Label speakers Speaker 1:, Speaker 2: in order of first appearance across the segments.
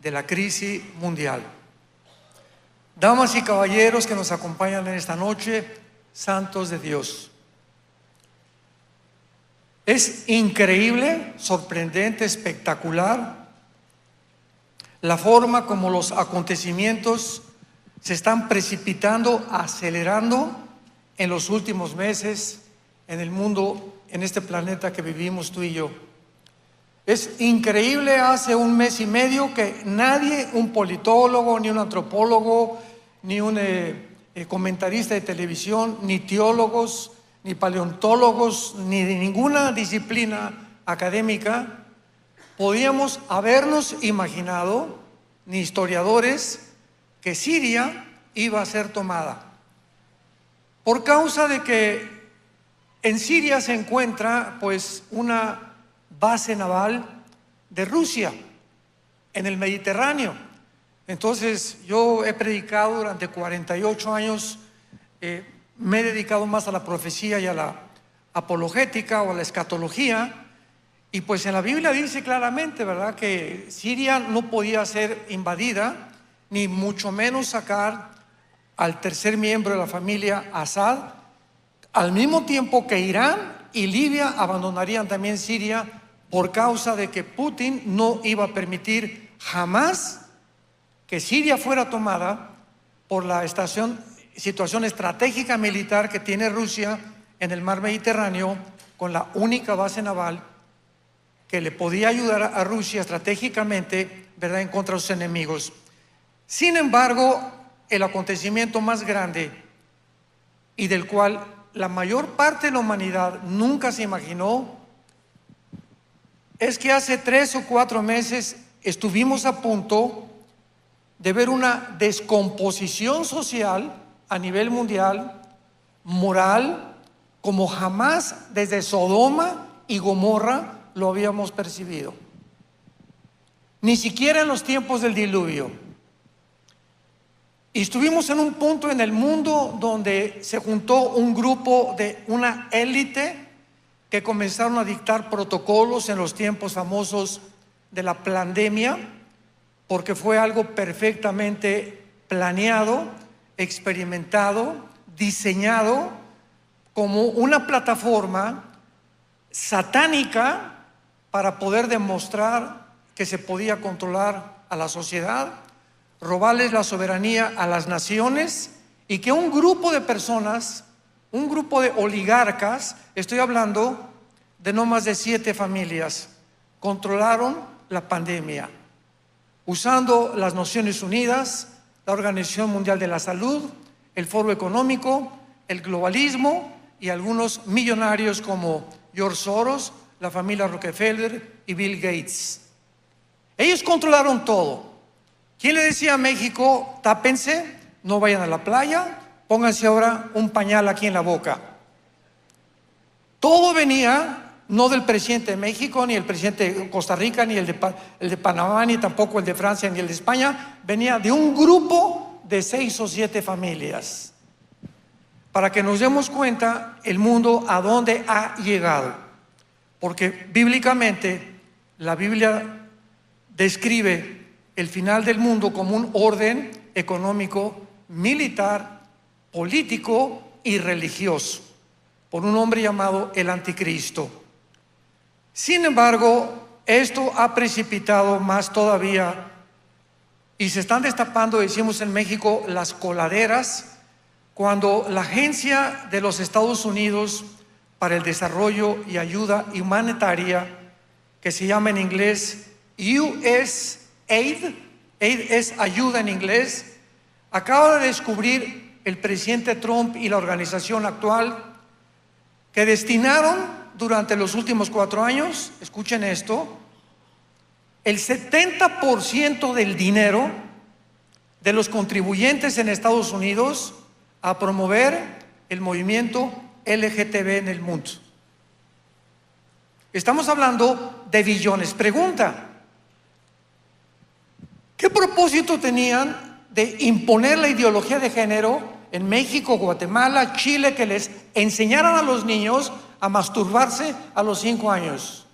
Speaker 1: de la crisis mundial. Damas y caballeros que nos acompañan en esta noche, santos de Dios. Es increíble, sorprendente, espectacular la forma como los acontecimientos se están precipitando, acelerando en los últimos meses en el mundo, en este planeta que vivimos tú y yo. Es increíble, hace un mes y medio que nadie, un politólogo, ni un antropólogo, ni un comentarista de televisión, ni teólogos, ni paleontólogos, ni de ninguna disciplina académica podíamos habernos imaginado, ni historiadores, que Siria iba a ser tomada. Por causa de que en Siria se encuentra pues una base naval de Rusia en el Mediterráneo. Entonces yo he predicado durante 48 años, me he dedicado más a la profecía y a la apologética o a la escatología, y pues en la Biblia dice claramente, ¿verdad?, que Siria no podía ser invadida, ni mucho menos sacar al tercer miembro de la familia Assad, al mismo tiempo que Irán y Libia abandonarían también Siria por causa de que Putin no iba a permitir jamás que Siria fuera tomada por la situación estratégica militar que tiene Rusia en el mar Mediterráneo, con la única base naval que le podía ayudar a Rusia estratégicamente, ¿verdad?, en contra de sus enemigos. Sin embargo, el acontecimiento más grande y del cual la mayor parte de la humanidad nunca se imaginó es que hace 3 o 4 meses estuvimos a punto de ver una descomposición social a nivel mundial, moral, como jamás desde Sodoma y Gomorra lo habíamos percibido. Ni siquiera en los tiempos del diluvio. Y estuvimos en un punto en el mundo donde se juntó un grupo de una élite que comenzaron a dictar protocolos en los tiempos famosos de la pandemia, porque fue algo perfectamente planeado, experimentado, diseñado como una plataforma satánica para poder demostrar que se podía controlar a la sociedad, robarles la soberanía a las naciones, y que un grupo de personas, un grupo de oligarcas, estoy hablando de no más de 7 familias, controlaron la pandemia, usando las Naciones Unidas, la Organización Mundial de la Salud, el Foro Económico, el globalismo y algunos millonarios como George Soros, la familia Rockefeller y Bill Gates. Ellos controlaron todo. ¿Quién le decía a México, tápense, no vayan a la playa, pónganse ahora un pañal aquí en la boca? Todo venía no del presidente de México, ni el presidente de Costa Rica, ni el de Panamá, ni tampoco el de Francia, ni el de España. Venía de un grupo de 6 o 7 familias. Para que nos demos cuenta el mundo a dónde ha llegado. Porque bíblicamente la Biblia describe el final del mundo como un orden económico, militar, político y religioso, por un hombre llamado el Anticristo. Sin embargo, esto ha precipitado más todavía y se están destapando, decimos en México, las coladeras, cuando la Agencia de los Estados Unidos para el Desarrollo y Ayuda Humanitaria, que se llama en inglés USAID, aid es ayuda en inglés, acaba de descubrir el presidente Trump y la organización actual que destinaron durante los últimos 4 años, escuchen esto, el 70% del dinero de los contribuyentes en Estados Unidos a promover el movimiento LGTB en el mundo. Estamos hablando de billones. Pregunta: ¿qué propósito tenían de imponer la ideología de género en México, Guatemala, Chile, que les enseñaran a los niños a masturbarse a los 5 años?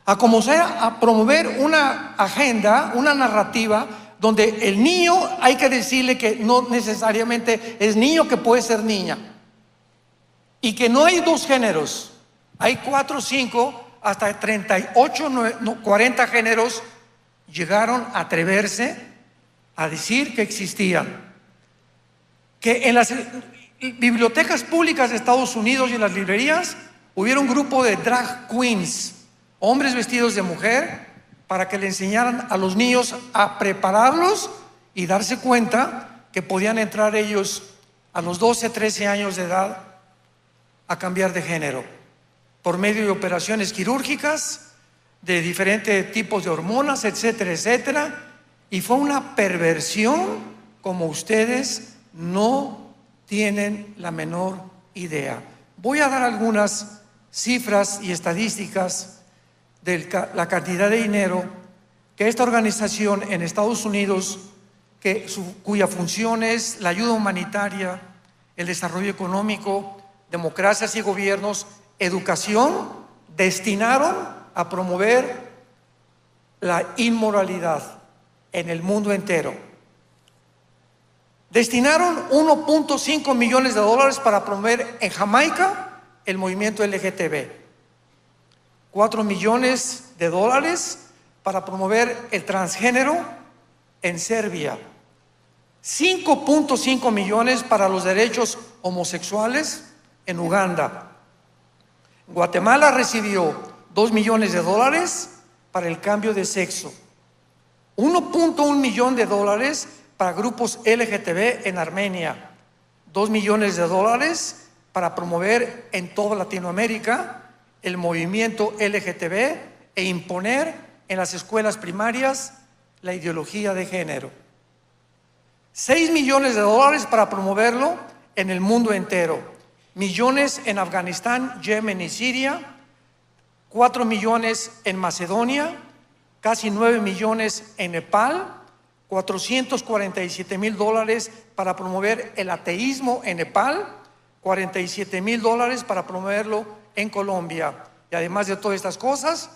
Speaker 1: a como sea, a promover una agenda, una narrativa, donde el niño hay que decirle que no necesariamente es niño, que puede ser niña, y que no hay dos géneros, hay 4, 5, hasta 38, 40 géneros llegaron a atreverse a decir que existían. Que en las bibliotecas públicas de Estados Unidos y en las librerías hubiera un grupo de drag queens, hombres vestidos de mujer, para que le enseñaran a los niños a prepararlos y darse cuenta que podían entrar ellos a los 12, 13 años de edad a cambiar de género por medio de operaciones quirúrgicas, de diferentes tipos de hormonas, etcétera, etcétera. Y fue una perversión como ustedes no tienen la menor idea. Voy a dar algunas cifras y estadísticas de la cantidad de dinero que esta organización en Estados Unidos, cuya función es la ayuda humanitaria, el desarrollo económico, democracias y gobiernos, educación, destinaron a promover la inmoralidad en el mundo entero. Destinaron 1.5 millones de dólares para promover en Jamaica el movimiento LGTB, 4 millones de dólares para promover el transgénero en Serbia, 5.5 millones para los derechos homosexuales en Uganda. Guatemala recibió 2 millones de dólares para el cambio de sexo, 1.1 millón de dólares para grupos LGTB en Armenia, 2 millones de dólares para promover en toda Latinoamérica el movimiento LGTB e imponer en las escuelas primarias la ideología de género. 6 millones de dólares para promoverlo en el mundo entero. Millones en Afganistán, Yemen y Siria, 4 millones en Macedonia, casi 9 millones en Nepal, 447,000 dólares para promover el ateísmo en Nepal, 47,000 dólares para promoverlo en Colombia. Y además de todas estas cosas,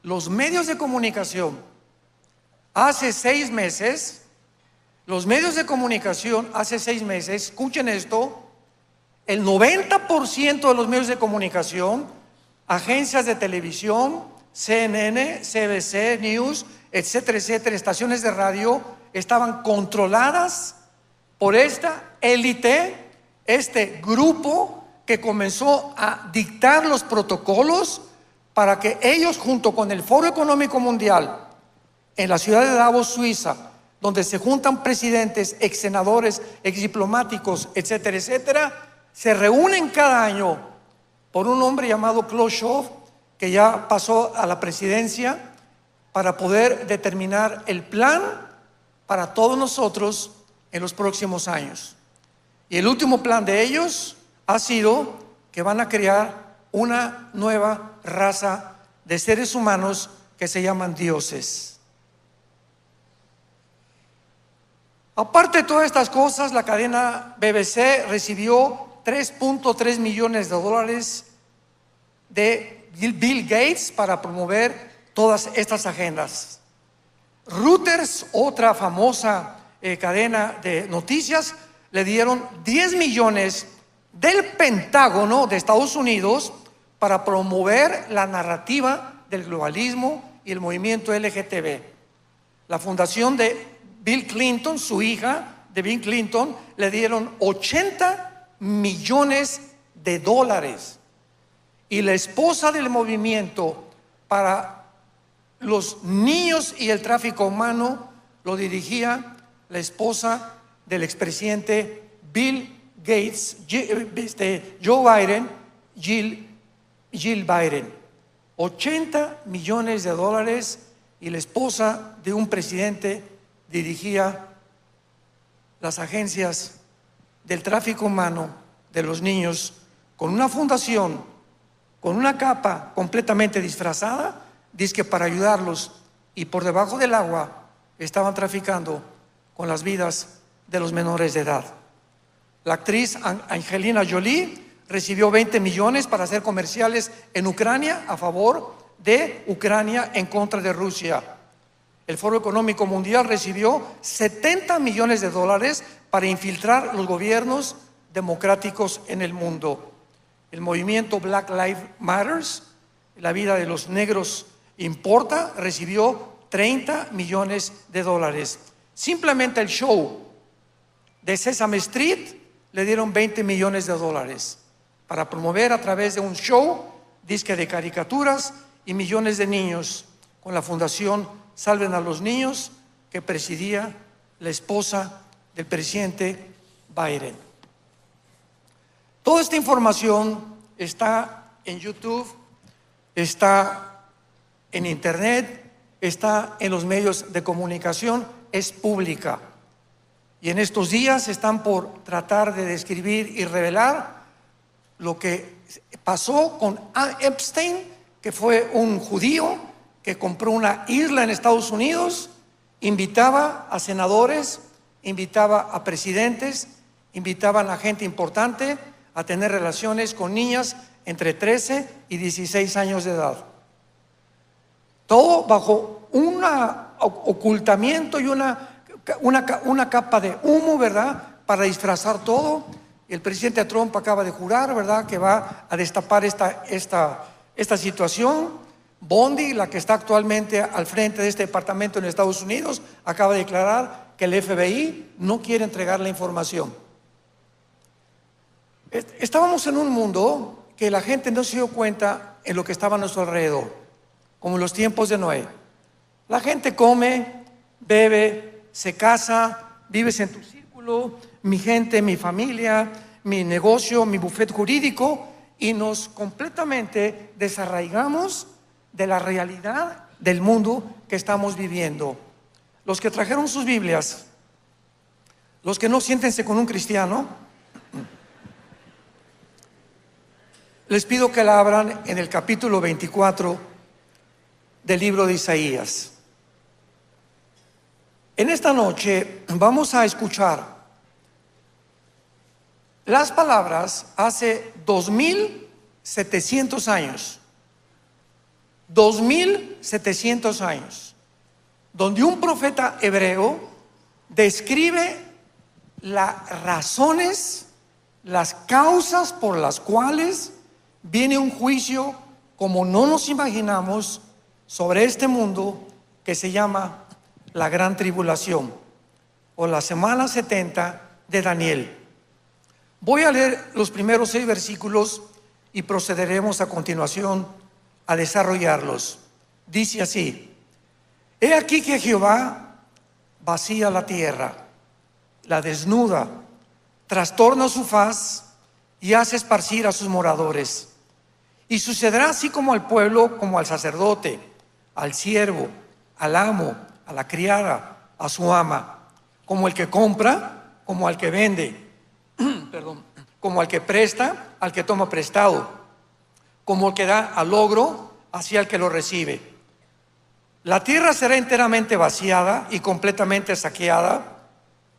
Speaker 1: los medios de comunicación, hace 6 meses, escuchen esto, el 90% de los medios de comunicación, agencias de televisión, CNN, CBC News, etcétera, etcétera, estaciones de radio, estaban controladas por esta élite, este grupo que comenzó a dictar los protocolos para que ellos, junto con el Foro Económico Mundial, en la ciudad de Davos, Suiza, donde se juntan presidentes, ex senadores, ex diplomáticos, etcétera, etcétera, se reúnen cada año por un hombre llamado Klaus Schwab, que ya pasó a la presidencia, para poder determinar el plan para todos nosotros en los próximos años. Y el último plan de ellos ha sido que van a crear una nueva raza de seres humanos que se llaman dioses. Aparte de todas estas cosas, la cadena BBC recibió 3.3 millones de dólares de Bill Gates para promover todas estas agendas. Reuters, otra famosa cadena de noticias, le dieron 10 millones del Pentágono de Estados Unidos para promover la narrativa del globalismo y el movimiento LGTB. La fundación de Bill Clinton, su hija de Bill Clinton, le dieron 80 millones de dólares. Y la esposa del movimiento para los niños y el tráfico humano lo dirigía la esposa del expresidente Bill Gates, Joe Biden, Jill Biden. 80 millones de dólares, y la esposa de un presidente dirigía las agencias del tráfico humano de los niños, con una fundación, con una capa completamente disfrazada, dizque para ayudarlos, y por debajo del agua estaban traficando con las vidas de los menores de edad. La actriz Angelina Jolie recibió 20 millones para hacer comerciales en Ucrania a favor de Ucrania en contra de Rusia. El Foro Económico Mundial recibió $70 millones para infiltrar los gobiernos democráticos en el mundo. El movimiento Black Lives Matter, la vida de los negros importa, recibió $30 millones. Simplemente el show de Sesame Street le dieron $20 millones para promover a través de un show, disque de caricaturas y millones de niños, con la fundación Salven a los Niños, que presidía la esposa del presidente Biden. Toda esta información está en YouTube, está en Internet, está en los medios de comunicación, es pública. Y en estos días están por tratar de describir y revelar lo que pasó con Epstein, que fue un judío que compró una isla en Estados Unidos, invitaba a senadores, invitaba a presidentes, invitaban a gente importante a tener relaciones con niñas entre 13 y 16 años de edad. Todo bajo un ocultamiento y una capa de humo, ¿verdad?, para disfrazar todo. El presidente Trump acaba de jurar, ¿verdad?, que va a destapar esta situación. Bondi, la que está actualmente al frente de este departamento en Estados Unidos, acaba de declarar que el FBI no quiere entregar la información. Estábamos en un mundo que la gente no se dio cuenta en lo que estaba a nuestro alrededor, como en los tiempos de Noé. La gente come, bebe, se casa, vives en tu círculo, mi gente, mi familia, mi negocio, mi bufete jurídico, y nos completamente desarraigamos de la realidad del mundo que estamos viviendo. Los que trajeron sus Biblias, los que no, siéntense con un cristiano. Les pido que la abran en el capítulo 24 del libro de Isaías. En esta noche vamos a escuchar las palabras hace 2700 años. 2700 años, donde un profeta hebreo describe las razones, las causas por las cuales viene un juicio como no nos imaginamos sobre este mundo que se llama la Gran Tribulación o la semana 70 de Daniel. Voy a leer los primeros 6 versículos y procederemos a continuación a desarrollarlos. Dice así: he aquí que Jehová vacía la tierra, la desnuda, trastorna su faz y hace esparcir a sus moradores. Y sucederá así como al pueblo, como al sacerdote, al siervo, al amo, a la criada, a su ama, como el que compra, como al que vende, como al que presta, al que toma prestado, como el que da al logro, hacia el que lo recibe. La tierra será enteramente vaciada y completamente saqueada,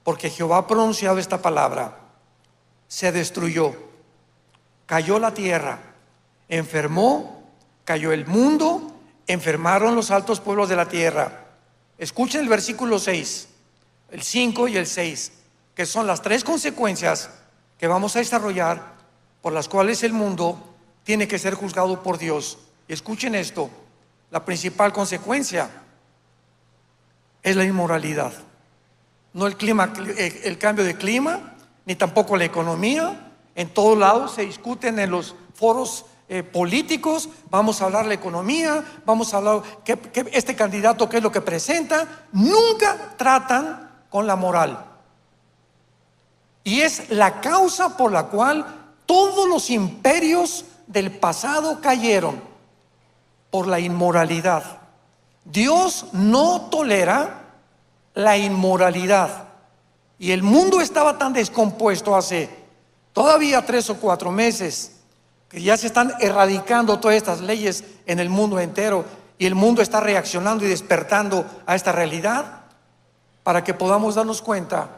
Speaker 1: porque Jehová ha pronunciado esta palabra. Se destruyó, cayó la tierra, enfermó, cayó el mundo, enfermaron los altos pueblos de la tierra. Escuchen el versículo 6, el 5 y el 6, que son las 3 consecuencias que vamos a desarrollar por las cuales el mundo tiene que ser juzgado por Dios. Y escuchen esto: la principal consecuencia es la inmoralidad. No el cambio de clima, ni tampoco la economía. En todos lados se discuten en los foros políticos. Vamos a hablar de la economía, vamos a hablar que este candidato qué es lo que presenta. Nunca tratan con la moral. Y es la causa por la cual todos los imperios del pasado cayeron, por la inmoralidad. Dios no tolera la inmoralidad, y el mundo estaba tan descompuesto hace todavía 3 o 4 meses que ya se están erradicando todas estas leyes en el mundo entero, y el mundo está reaccionando y despertando a esta realidad para que podamos darnos cuenta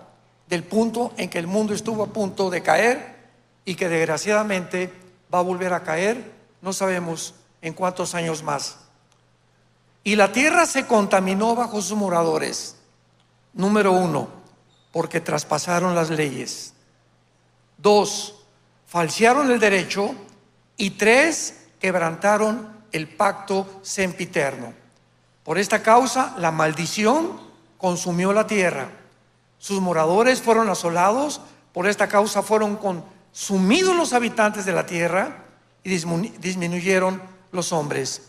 Speaker 1: del punto en que el mundo estuvo a punto de caer y que desgraciadamente va a volver a caer, no sabemos en cuántos años más. Y la tierra se contaminó bajo sus moradores. Número 1, porque traspasaron las leyes. 2, falsearon el derecho. Y 3, quebrantaron el pacto sempiterno. Por esta causa, la maldición consumió la tierra. Sus moradores fueron asolados. Por esta causa fueron consumidos los habitantes de la tierra y disminuyeron los hombres.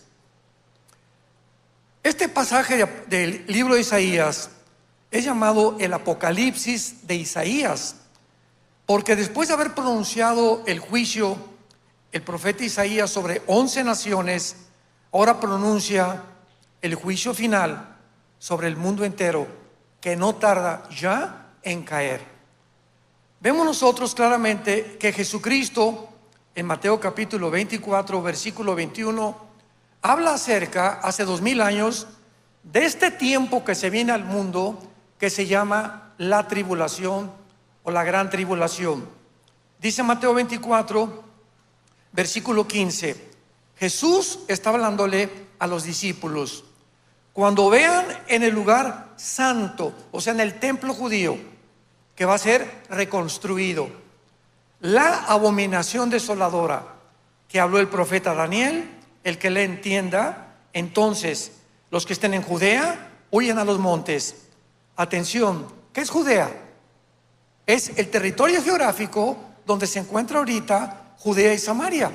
Speaker 1: Este pasaje del libro de Isaías es llamado el Apocalipsis de Isaías, porque después de haber pronunciado el juicio, el profeta Isaías sobre 11 naciones, ahora pronuncia el juicio final sobre el mundo entero, que no tarda ya en caer. Vemos nosotros claramente que Jesucristo, en Mateo capítulo 24, versículo 21, habla acerca, hace 2000 años, de este tiempo que se viene al mundo, que se llama la tribulación o la gran tribulación. Dice Mateo 24, versículo 15, Jesús está hablándole a los discípulos: cuando vean en el lugar santo, o sea, en el templo judío, que va a ser reconstruido, la abominación desoladora que habló el profeta Daniel, el que le entienda, entonces los que estén en Judea, huyan a los montes. Atención, ¿qué es Judea? Es el territorio geográfico donde se encuentra ahorita Judea y Samaria,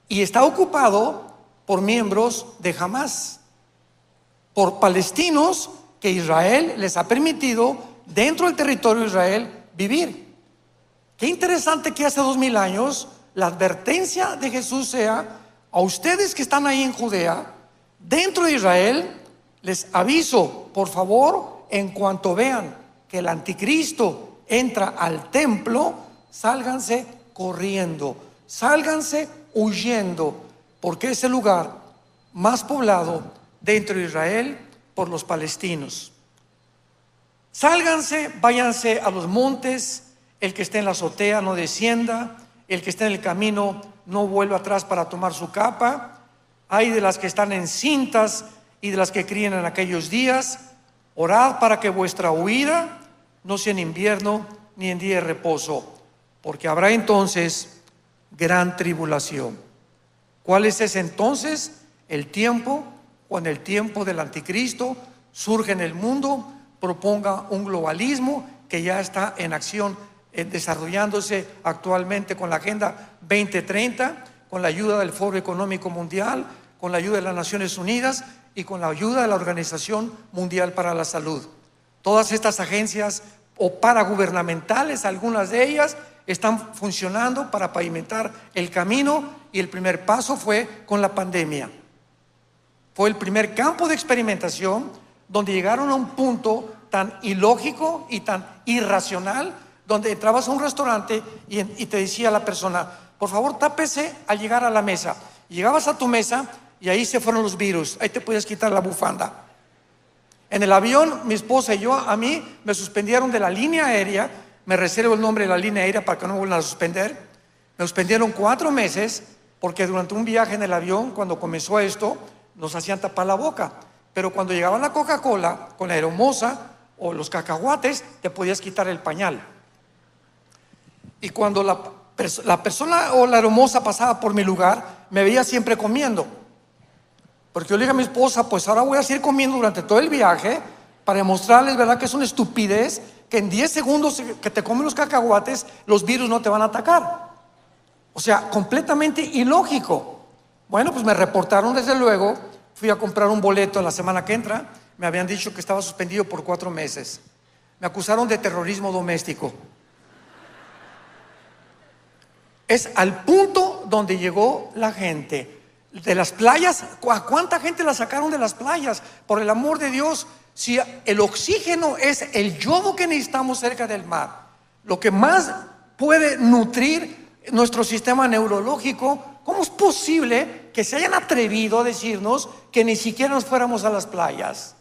Speaker 1: y está ocupado por miembros de Hamás, por palestinos que Israel les ha permitido dentro del territorio de Israel vivir. Qué interesante que hace 2000 años la advertencia de Jesús sea: a ustedes que están ahí en Judea, dentro de Israel, les aviso, por favor, en cuanto vean que el anticristo entra al templo, sálganse corriendo, sálganse huyendo, porque es el lugar más poblado dentro de Israel por los palestinos. Sálganse, váyanse a los montes. El que esté en la azotea no descienda, el que esté en el camino no vuelva atrás para tomar su capa. Hay de las que están encintas y de las que crían en aquellos días. Orad para que vuestra huida no sea en invierno ni en día de reposo, porque habrá entonces gran tribulación. ¿Cuál es ese entonces? El tiempo cuando el tiempo del anticristo surge en el mundo, proponga un globalismo que ya está en acción, desarrollándose actualmente con la Agenda 2030, con la ayuda del Foro Económico Mundial, con la ayuda de las Naciones Unidas y con la ayuda de la Organización Mundial para la Salud. Todas estas agencias o paragubernamentales, algunas de ellas, están funcionando para pavimentar el camino, y el primer paso fue con la pandemia. Fue el primer campo de experimentación donde llegaron a un punto tan ilógico y tan irracional, donde entrabas a un restaurante y te decía la persona: por favor, tápese al llegar a la mesa. Y llegabas a tu mesa y ahí se fueron los virus, ahí te podías quitar la bufanda. En el avión, mi esposa y yo, a mí me suspendieron de la línea aérea, me reservo el nombre de la línea aérea para que no me vuelvan a suspender. Me suspendieron 4 meses porque durante un viaje en el avión, cuando comenzó esto, nos hacían tapar la boca. Pero cuando llegaba la Coca-Cola con la aeromoza o los cacahuates, te podías quitar el pañal. Y cuando la persona o la aeromoza pasaba por mi lugar, me veía siempre comiendo. Porque yo le dije a mi esposa: pues ahora voy a seguir comiendo durante todo el viaje para demostrarles, ¿verdad?, que es una estupidez, que en 10 segundos que te comen los cacahuates, los virus no te van a atacar. O sea, completamente ilógico. Bueno, pues me reportaron desde luego. Fui a comprar un boleto la semana que entra. Me habían dicho que estaba suspendido por 4 meses. Me acusaron de terrorismo doméstico. Es al punto donde llegó la gente. De las playas, ¿a cuánta gente la sacaron de las playas? Por el amor de Dios, si el oxígeno es el yodo que necesitamos cerca del mar, lo que más puede nutrir nuestro sistema neurológico, ¿cómo es posible que se hayan atrevido a decirnos que ni siquiera nos fuéramos a las playas?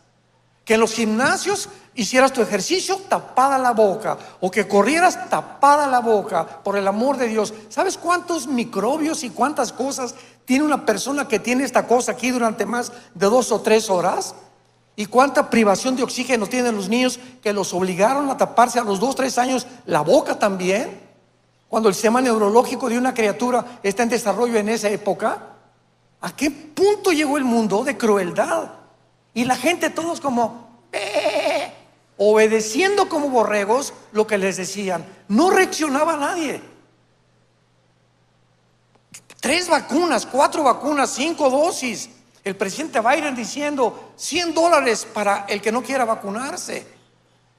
Speaker 1: Que en los gimnasios hicieras tu ejercicio tapada la boca, o que corrieras tapada la boca, por el amor de Dios. ¿Sabes cuántos microbios y cuántas cosas tiene una persona que tiene esta cosa aquí durante más de 2 o 3 horas? ¿Y cuánta privación de oxígeno tienen los niños que los obligaron a taparse a los 2 o 3 años la boca también? Cuando el sistema neurológico de una criatura está en desarrollo en esa época. ¿A qué punto llegó el mundo de crueldad? Y la gente todos como obedeciendo como borregos lo que les decían. No reaccionaba nadie. 3 vacunas, 4 vacunas, 5 dosis. El presidente Biden diciendo $100 para el que no quiera vacunarse.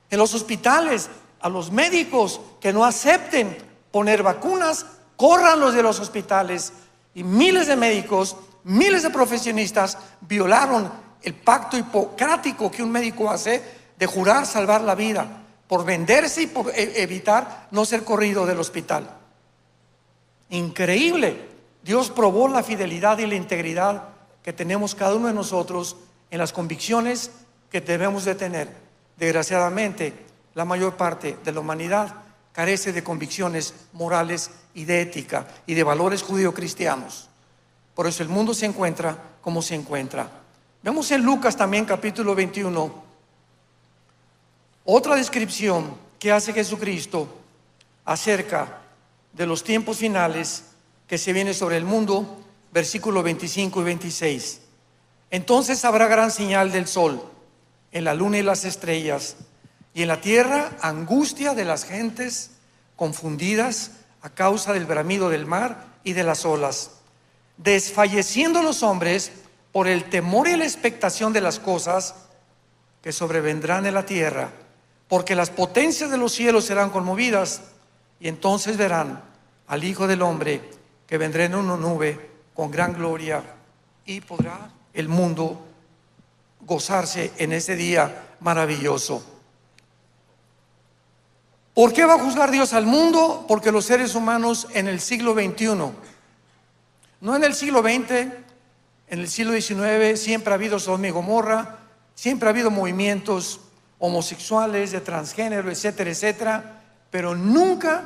Speaker 1: En los hospitales, a los médicos que no acepten poner vacunas, córranlos de los hospitales. Y miles de médicos, miles de profesionistas violaron el pacto hipocrático que un médico hace de jurar salvar la vida por venderse y por evitar no ser corrido del hospital. Increíble. Dios probó la fidelidad y la integridad que tenemos cada uno de nosotros en las convicciones que debemos de tener. Desgraciadamente, la mayor parte de la humanidad carece de convicciones morales y de ética y de valores judio-cristianos. Por eso el mundo se encuentra como se encuentra. Vemos en Lucas también capítulo 21 otra descripción que hace Jesucristo acerca de los tiempos finales que se vienen sobre el mundo, versículos 25 y 26. Entonces habrá gran señal del sol, en la luna y las estrellas, y en la tierra angustia de las gentes confundidas a causa del bramido del mar y de las olas, desfalleciendo los hombres por el temor y la expectación de las cosas que sobrevendrán en la tierra, porque las potencias de los cielos serán conmovidas, y entonces verán al Hijo del Hombre que vendrá en una nube con gran gloria, y podrá el mundo gozarse en ese día maravilloso. ¿Por qué va a juzgar Dios al mundo? Porque los seres humanos en el siglo XXI, no en el siglo XX, en el siglo XIX siempre ha habido Sodoma y Gomorra, siempre ha habido movimientos homosexuales, de transgénero, etcétera, etcétera, pero nunca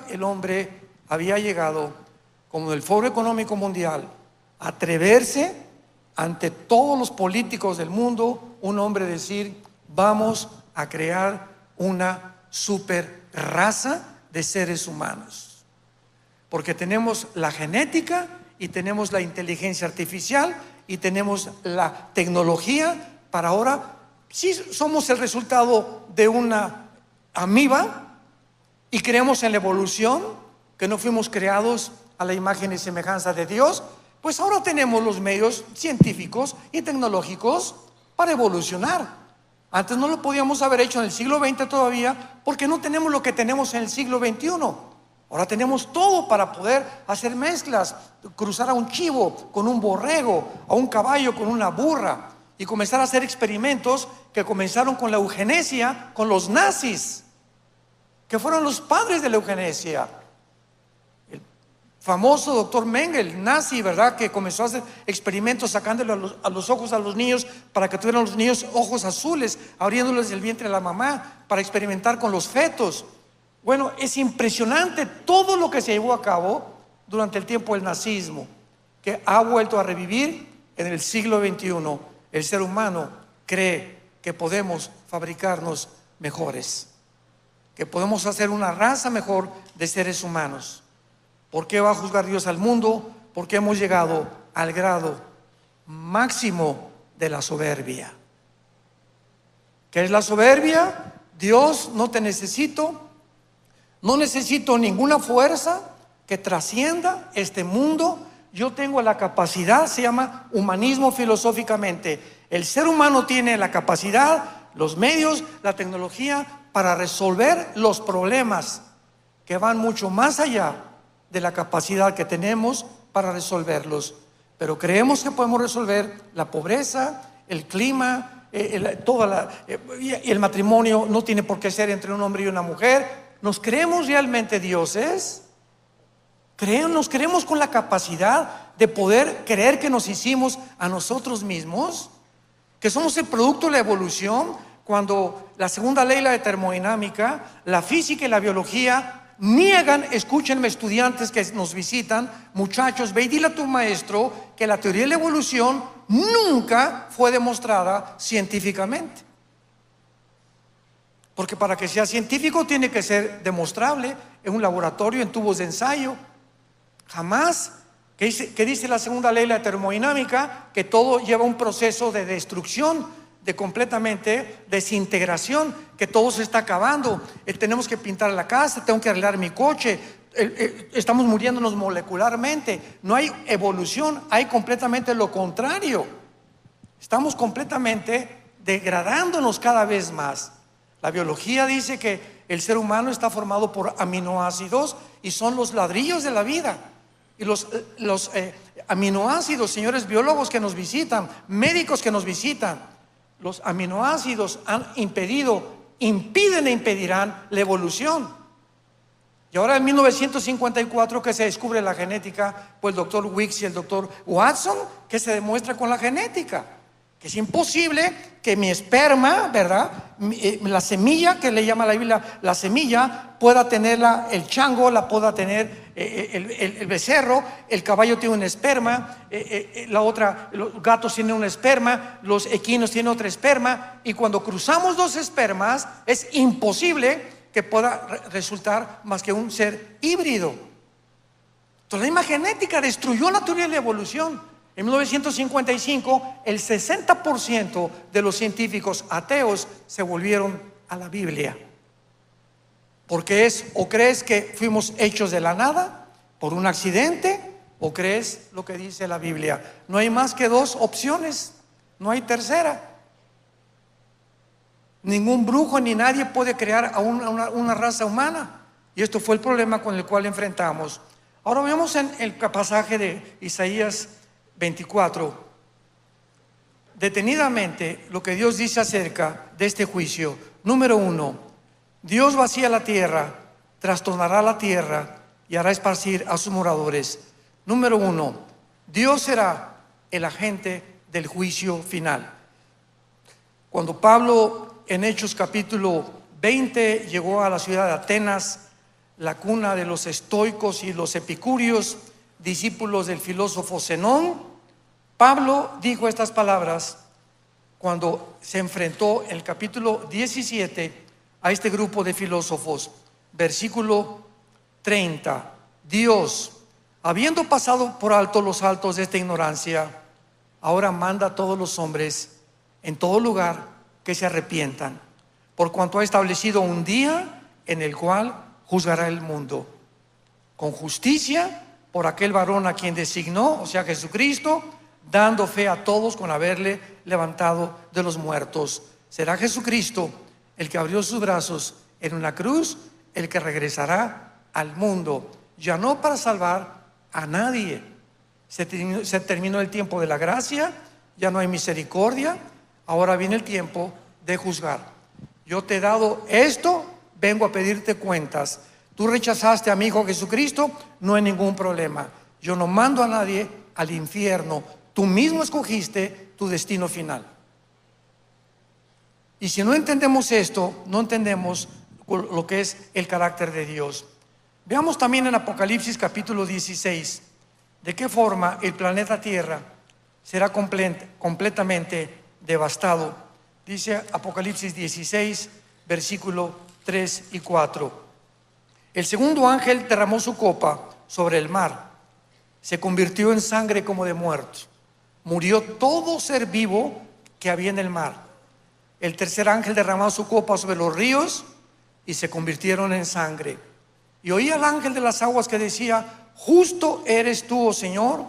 Speaker 1: el hombre había llegado, como el Foro Económico Mundial, a atreverse ante todos los políticos del mundo, un hombre decir: vamos a crear una super raza de seres humanos, porque tenemos la genética y tenemos la inteligencia artificial y tenemos la tecnología para ahora. Si somos el resultado de una amiba y creemos en la evolución, que no fuimos creados a la imagen y semejanza de Dios, pues ahora tenemos los medios científicos y tecnológicos para evolucionar. Antes no lo podíamos haber hecho en el siglo XX todavía, porque no tenemos lo que tenemos en el siglo XXI. Ahora tenemos todo para poder hacer mezclas, cruzar a un chivo con un borrego, a un caballo con una burra, y comenzar a hacer experimentos que comenzaron con la eugenesia, con los nazis, que fueron los padres de la eugenesia. El famoso doctor Mengele, nazi, ¿verdad?, que comenzó a hacer experimentos sacándole a los ojos a los niños para que tuvieran los niños ojos azules, abriéndoles el vientre a la mamá para experimentar con los fetos. Bueno, es impresionante todo lo que se llevó a cabo durante el tiempo del nazismo, que ha vuelto a revivir en el siglo XXI. El ser humano cree que podemos fabricarnos mejores, que podemos hacer una raza mejor de seres humanos. ¿Por qué va a juzgar Dios al mundo? Porque hemos llegado al grado máximo de la soberbia. ¿Qué es la soberbia? Dios, no te necesito, no necesito ninguna fuerza que trascienda este mundo. Yo tengo la capacidad, se llama humanismo filosóficamente. El ser humano tiene la capacidad, los medios, la tecnología para resolver los problemas que van mucho más allá de la capacidad que tenemos para resolverlos. Pero creemos que podemos resolver la pobreza, el clima, y el matrimonio no tiene por qué ser entre un hombre y una mujer. ¿Nos creemos realmente dioses? ¿Nos creemos con la capacidad de poder creer que nos hicimos a nosotros mismos? que somos el producto de la evolución, cuando la segunda ley, la de termodinámica, la física y la biología niegan. Escúchenme, estudiantes que nos visitan, muchachos, ve y dile a tu maestro que la teoría de la evolución nunca fue demostrada científicamente. Porque para que sea científico tiene que ser demostrable en un laboratorio, en tubos de ensayo. Jamás. ¿Qué dice la segunda ley, la termodinámica? Que todo lleva un proceso de destrucción, de completamente desintegración, que todo se está acabando. Tenemos que pintar la casa, tengo que arreglar mi coche, estamos muriéndonos molecularmente. No hay evolución, hay completamente lo contrario. Estamos completamente degradándonos cada vez más. La biología dice que el ser humano está formado por aminoácidos y son los ladrillos de la vida. Y los aminoácidos, señores biólogos que nos visitan, médicos que nos visitan, los aminoácidos impiden e impedirán la evolución. Y ahora en 1954 que se descubre la genética, pues el doctor Weeks y el doctor Watson, que se demuestra con la genética que es imposible que mi esperma, ¿verdad? La semilla, que le llama la Biblia la semilla, pueda tenerla el chango, la pueda tener el becerro, el caballo tiene un esperma, los gatos tienen un esperma, los equinos tienen otra esperma, y cuando cruzamos dos espermas es imposible que pueda resultar más que un ser híbrido. Entonces la misma genética destruyó la teoría de la evolución. En 1955, el 60% de los científicos ateos se volvieron a la Biblia. Porque o crees que fuimos hechos de la nada por un accidente, o crees lo que dice la Biblia. No hay más que dos opciones, no hay tercera. Ningún brujo ni nadie puede crear a una raza humana. Y esto fue el problema con el cual enfrentamos. Ahora veamos en el pasaje de Isaías 24, detenidamente lo que Dios dice acerca de este juicio. Número 1, Dios vacía la tierra, trastornará la tierra y hará esparcir a sus moradores. Número 1, Dios será el agente del juicio final. Cuando Pablo en Hechos capítulo 20 llegó a la ciudad de Atenas, la cuna de los estoicos y los epicúreos, discípulos del filósofo Zenón, Pablo dijo estas palabras cuando se enfrentó en el capítulo 17 a este grupo de filósofos. Versículo 30, Dios, habiendo pasado por alto los altos de esta ignorancia, ahora manda a todos los hombres en todo lugar que se arrepientan, por cuanto ha establecido un día en el cual juzgará el mundo con justicia por aquel varón a quien designó, o sea Jesucristo, dando fe a todos con haberle levantado de los muertos. Será Jesucristo el que abrió sus brazos en una cruz, el que regresará al mundo, ya no para salvar a nadie. Se terminó el tiempo de la gracia, ya no hay misericordia, ahora viene el tiempo de juzgar. Yo te he dado esto, vengo a pedirte cuentas. Tú rechazaste a mi Hijo Jesucristo, no hay ningún problema. Yo no mando a nadie al infierno. Tú mismo escogiste tu destino final. Y si no entendemos esto, no entendemos lo que es el carácter de Dios. Veamos también en Apocalipsis capítulo 16 de qué forma el planeta Tierra será completamente devastado. Dice Apocalipsis 16, versículo 3 y 4. El segundo ángel derramó su copa sobre el mar. Se convirtió en sangre como de muertos. Murió todo ser vivo que había en el mar. El tercer ángel derramó su copa sobre los ríos y se convirtieron en sangre. Y oí al ángel de las aguas que decía: justo eres tú, oh Señor,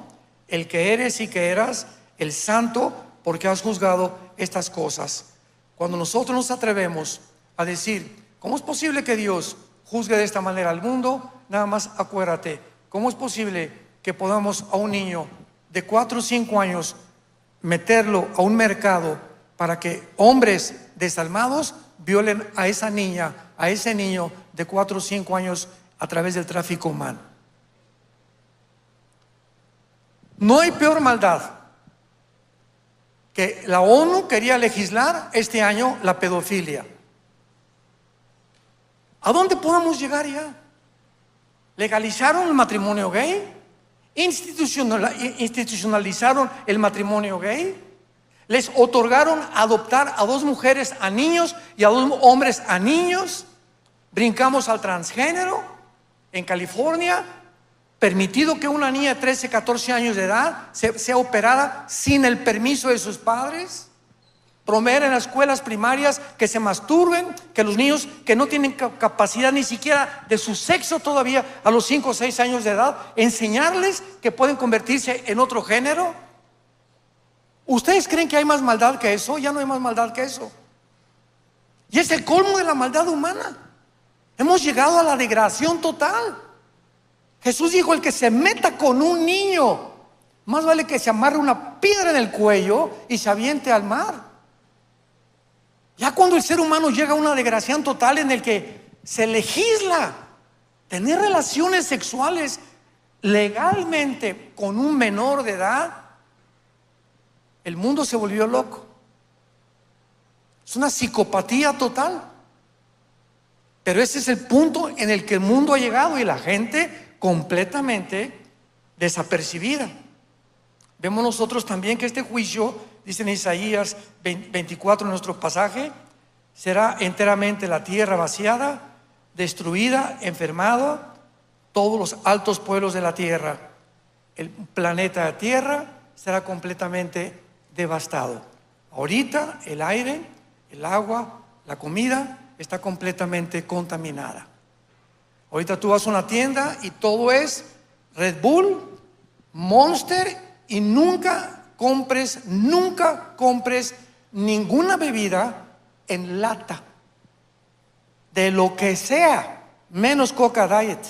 Speaker 1: el que eres y que eras, el santo, porque has juzgado estas cosas. Cuando nosotros nos atrevemos a decir: ¿cómo es posible que Dios juzgue de esta manera al mundo? Nada más acuérdate, ¿cómo es posible que podamos a un niño de 4 o 5 años meterlo a un mercado para que hombres desalmados violen a esa niña, a ese niño de 4 o 5 años a través del tráfico humano? No hay peor maldad que la ONU quería legislar este año la pedofilia. ¿A dónde podemos llegar ya? Legalizaron el matrimonio gay, institucionalizaron el matrimonio gay, les otorgaron adoptar a 2 mujeres a niños y a 2 hombres a niños. Brincamos al transgénero. En California, permitido que una niña de 13, 14 años de edad sea operada sin el permiso de sus padres. Promover en las escuelas primarias que se masturben, que los niños que no tienen capacidad ni siquiera de su sexo todavía a los 5 o 6 años de edad, enseñarles que pueden convertirse en otro género. ¿Ustedes creen que hay más maldad que eso? Ya no hay más maldad que eso. Y es el colmo de la maldad humana. Hemos llegado a la degradación total. Jesús dijo: el que se meta con un niño, más vale que se amarre una piedra en el cuello y se aviente al mar. Ya cuando el ser humano llega a una degradación total en el que se legisla tener relaciones sexuales legalmente con un menor de edad, el mundo se volvió loco. Es una psicopatía total. Pero ese es el punto en el que el mundo ha llegado y la gente completamente desapercibida. Vemos nosotros también que este juicio, dice en Isaías 24, en nuestro pasaje, será enteramente la tierra vaciada, destruida, enfermada, todos los altos pueblos de la tierra. El planeta Tierra será completamente devastado. Ahorita el aire, el agua, la comida está completamente contaminada. Ahorita tú vas a una tienda y todo es Red Bull, Monster, y nunca compres ninguna bebida en lata, de lo que sea, menos Coca Diet.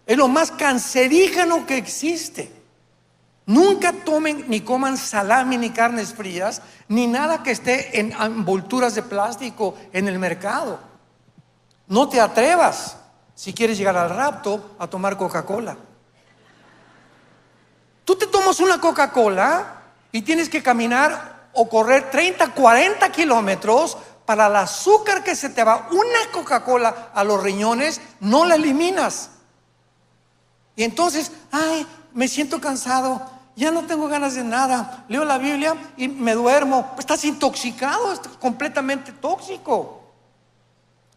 Speaker 1: Es lo más cancerígeno que existe. Nunca tomen ni coman salami ni carnes frías, ni nada que esté en envolturas de plástico en el mercado. No te atrevas, si quieres llegar al rapto, a tomar Coca-Cola. Tú te tomas una Coca-Cola y tienes que caminar o correr 30, 40 kilómetros para el azúcar que se te va. Una Coca-Cola a los riñones, no la eliminas. Y entonces, ay, me siento cansado, ya no tengo ganas de nada, leo la Biblia y me duermo. Estás intoxicado, estás completamente tóxico.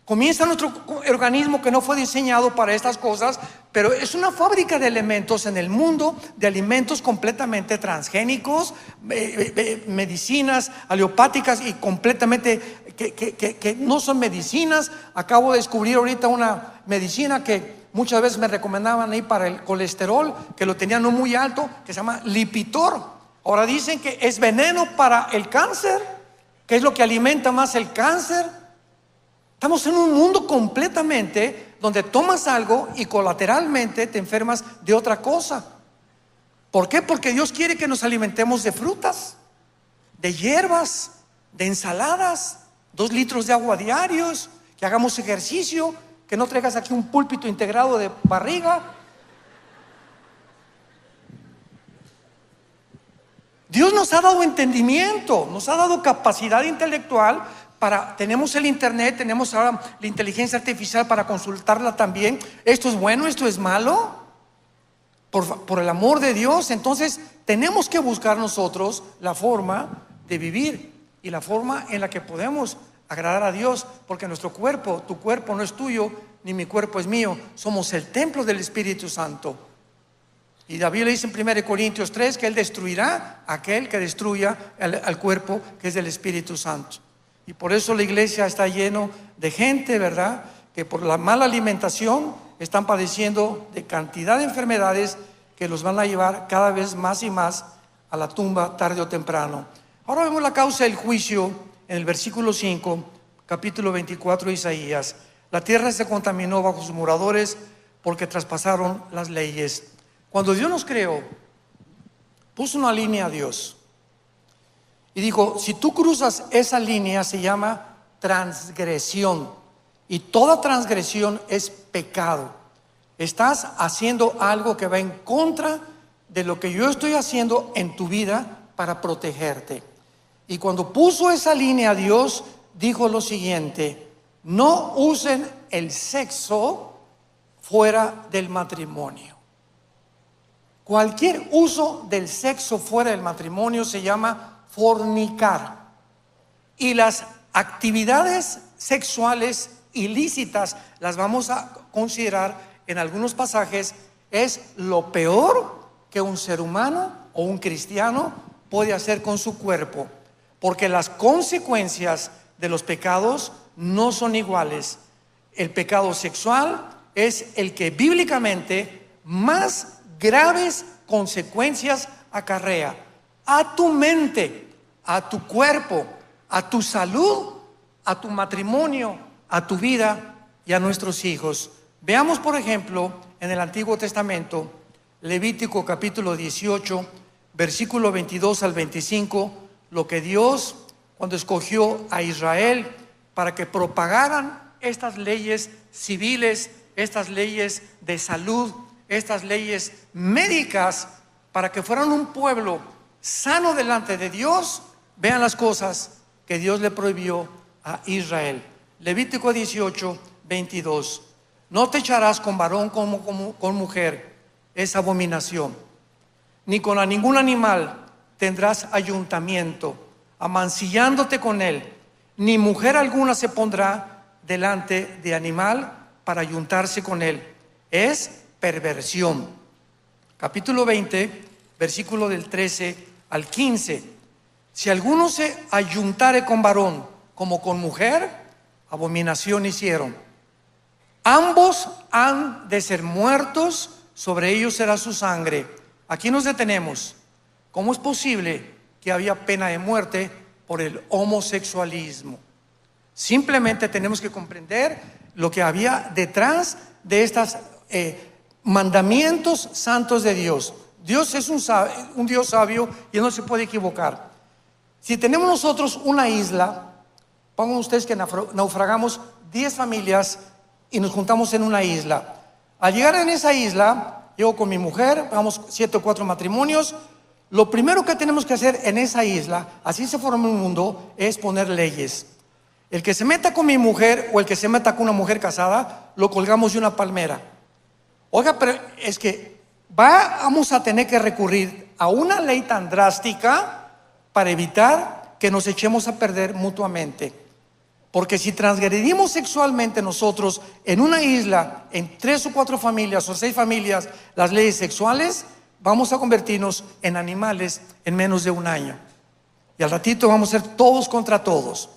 Speaker 1: Comienza nuestro organismo, que no fue diseñado para estas cosas, pero es una fábrica de elementos en el mundo, de alimentos completamente transgénicos, medicinas alopáticas y completamente que no son medicinas. Acabo de descubrir ahorita una medicina que muchas veces me recomendaban ahí para el colesterol, que lo tenían no muy alto, que se llama Lipitor. Ahora dicen que es veneno para el cáncer, que es lo que alimenta más el cáncer. Estamos en un mundo completamente donde tomas algo y colateralmente te enfermas de otra cosa. ¿Por qué? Porque Dios quiere que nos alimentemos de frutas, de hierbas, de ensaladas, 2 litros de agua diarios, que hagamos ejercicio, que no traigas aquí un púlpito integrado de barriga. Dios nos ha dado entendimiento, nos ha dado capacidad intelectual tenemos el internet, tenemos ahora la inteligencia artificial para consultarla también. Esto es bueno, esto es malo, por el amor de Dios. Entonces tenemos que buscar nosotros la forma de vivir y la forma en la que podemos agradar a Dios, porque nuestro cuerpo, tu cuerpo no es tuyo, ni mi cuerpo es mío, somos el templo del Espíritu Santo. Y David le dice en 1 Corintios 3 que Él destruirá a aquel que destruya al cuerpo que es del Espíritu Santo. Y por eso la iglesia está lleno de gente, ¿verdad?, que por la mala alimentación están padeciendo de cantidad de enfermedades que los van a llevar cada vez más y más a la tumba tarde o temprano. Ahora vemos la causa del juicio en el versículo 5, capítulo 24 de Isaías. La tierra se contaminó bajo sus moradores porque traspasaron las leyes. Cuando Dios nos creó, puso una línea a Dios y dijo: si tú cruzas esa línea, se llama transgresión, y toda transgresión es pecado. Estás haciendo algo que va en contra de lo que yo estoy haciendo en tu vida para protegerte. Y cuando puso esa línea, Dios dijo lo siguiente: no usen el sexo fuera del matrimonio. Cualquier uso del sexo fuera del matrimonio se llama fornicar. Y las actividades sexuales ilícitas, las vamos a considerar en algunos pasajes, es lo peor que un ser humano o un cristiano puede hacer con su cuerpo, porque las consecuencias de los pecados no son iguales. El pecado sexual es el que bíblicamente más graves consecuencias acarrea a tu mente, a tu cuerpo, a tu salud, a tu matrimonio, a tu vida y a nuestros hijos. Veamos, por ejemplo, en el Antiguo Testamento, Levítico capítulo 18, versículo 22 al 25, lo que Dios, cuando escogió a Israel para que propagaran estas leyes civiles, estas leyes de salud, estas leyes médicas, para que fueran un pueblo sano delante de Dios. Vean las cosas que Dios le prohibió a Israel. Levítico 18, 22. No te echarás con varón como con mujer, es abominación. Ni con ningún animal tendrás ayuntamiento, amancillándote con él. Ni mujer alguna se pondrá delante de animal para ayuntarse con él. Es perversión. Capítulo 20, versículo del 13 al 15. Si alguno se ayuntare con varón como con mujer, abominación hicieron. Ambos han de ser muertos, sobre ellos será su sangre. Aquí nos detenemos. ¿Cómo es posible que había pena de muerte por el homosexualismo? Simplemente tenemos que comprender lo que había detrás de estos mandamientos santos de Dios. Dios es un Dios sabio y Él no se puede equivocar. Si tenemos nosotros una isla, pongan ustedes que naufragamos 10 familias y nos juntamos en una isla. Al llegar en esa isla, llego con mi mujer, vamos 7 o 4 matrimonios. Lo primero que tenemos que hacer en esa isla, así se forma un mundo, es poner leyes. El que se meta con mi mujer o el que se meta con una mujer casada, lo colgamos de una palmera. Oiga, pero es que vamos a tener que recurrir a una ley tan drástica para evitar que nos echemos a perder mutuamente. Porque si transgredimos sexualmente nosotros en una isla, en 3 o 4 familias o 6 familias, las leyes sexuales, vamos a convertirnos en animales en menos de un año. Y al ratito vamos a ser todos contra todos.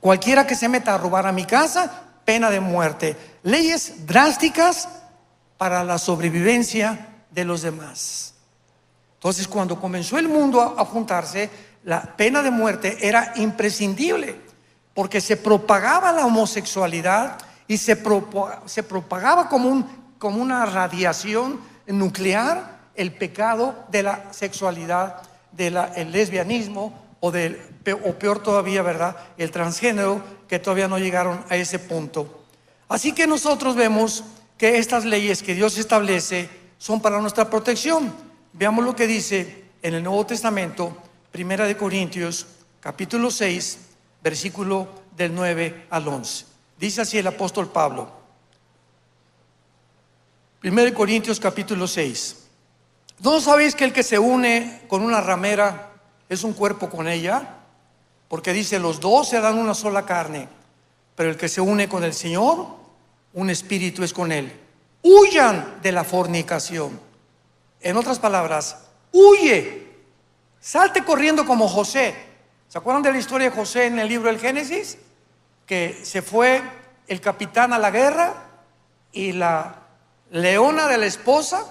Speaker 1: Cualquiera que se meta a robar a mi casa, pena de muerte. Leyes drásticas para la sobrevivencia de los demás. Entonces, cuando comenzó el mundo a juntarse, la pena de muerte era imprescindible, porque se propagaba la homosexualidad y se propagaba como una radiación nuclear el pecado de la sexualidad, el lesbianismo o peor todavía, ¿verdad?, el transgénero, que todavía no llegaron a ese punto. Así que nosotros vemos que estas leyes que Dios establece son para nuestra protección. Veamos lo que dice en el Nuevo Testamento, Primera de Corintios, capítulo 6, versículo del 9 al 11. Dice así el apóstol Pablo. Primera de Corintios, capítulo 6. ¿No sabéis que el que se une con una ramera es un cuerpo con ella? Porque dice, los dos se dan una sola carne. Pero el que se une con el Señor, un espíritu es con él. Huyan de la fornicación. En otras palabras, huye. Salte corriendo como José. ¿Se acuerdan de la historia de José en el libro del Génesis? Que se fue el capitán a la guerra y la leona de la esposa,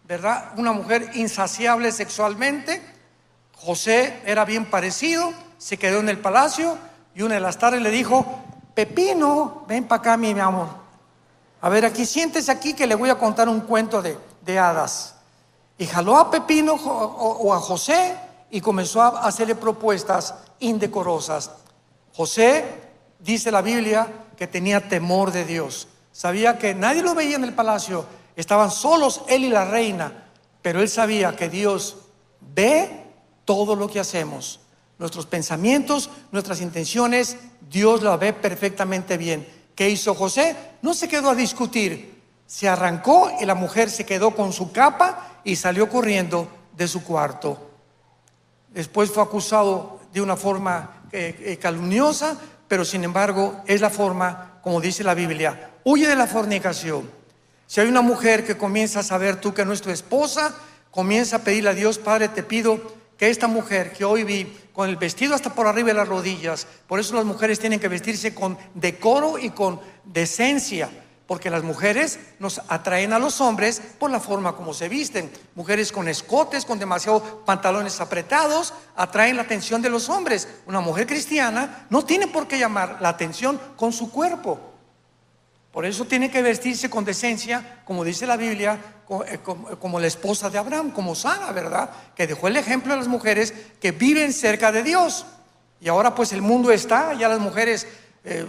Speaker 1: ¿verdad?, una mujer insaciable sexualmente. José era bien parecido, se quedó en el palacio y una de las tardes le dijo, Pepino, ven para acá, mi amor. A ver, aquí, siéntese aquí que le voy a contar un cuento de hadas. Y jaló a Pepino o a José y comenzó a hacerle propuestas indecorosas. José, dice la Biblia, que tenía temor de Dios. Sabía que nadie lo veía en el palacio, estaban solos él y la reina, pero él sabía que Dios ve todo lo que hacemos, nuestros pensamientos, nuestras intenciones, Dios la ve perfectamente bien. ¿Qué hizo José? No se quedó a discutir, se arrancó y la mujer se quedó con su capa y salió corriendo de su cuarto. Después fue acusado de una forma calumniosa, pero sin embargo es la forma, como dice la Biblia, huye de la fornicación. Si hay una mujer que comienza a saber tú que no es tu esposa, comienza a pedirle a Dios: Padre, te pido que esta mujer que hoy vi con el vestido hasta por arriba de las rodillas, por eso las mujeres tienen que vestirse con decoro y con decencia, porque las mujeres nos atraen a los hombres por la forma como se visten. Mujeres con escotes, con demasiados pantalones apretados, atraen la atención de los hombres. Una mujer cristiana no tiene por qué llamar la atención con su cuerpo. Por eso tiene que vestirse con decencia, como dice la Biblia, como la esposa de Abraham, como Sara, ¿verdad? Que dejó el ejemplo a las mujeres que viven cerca de Dios. Y ahora pues el mundo está, ya las mujeres,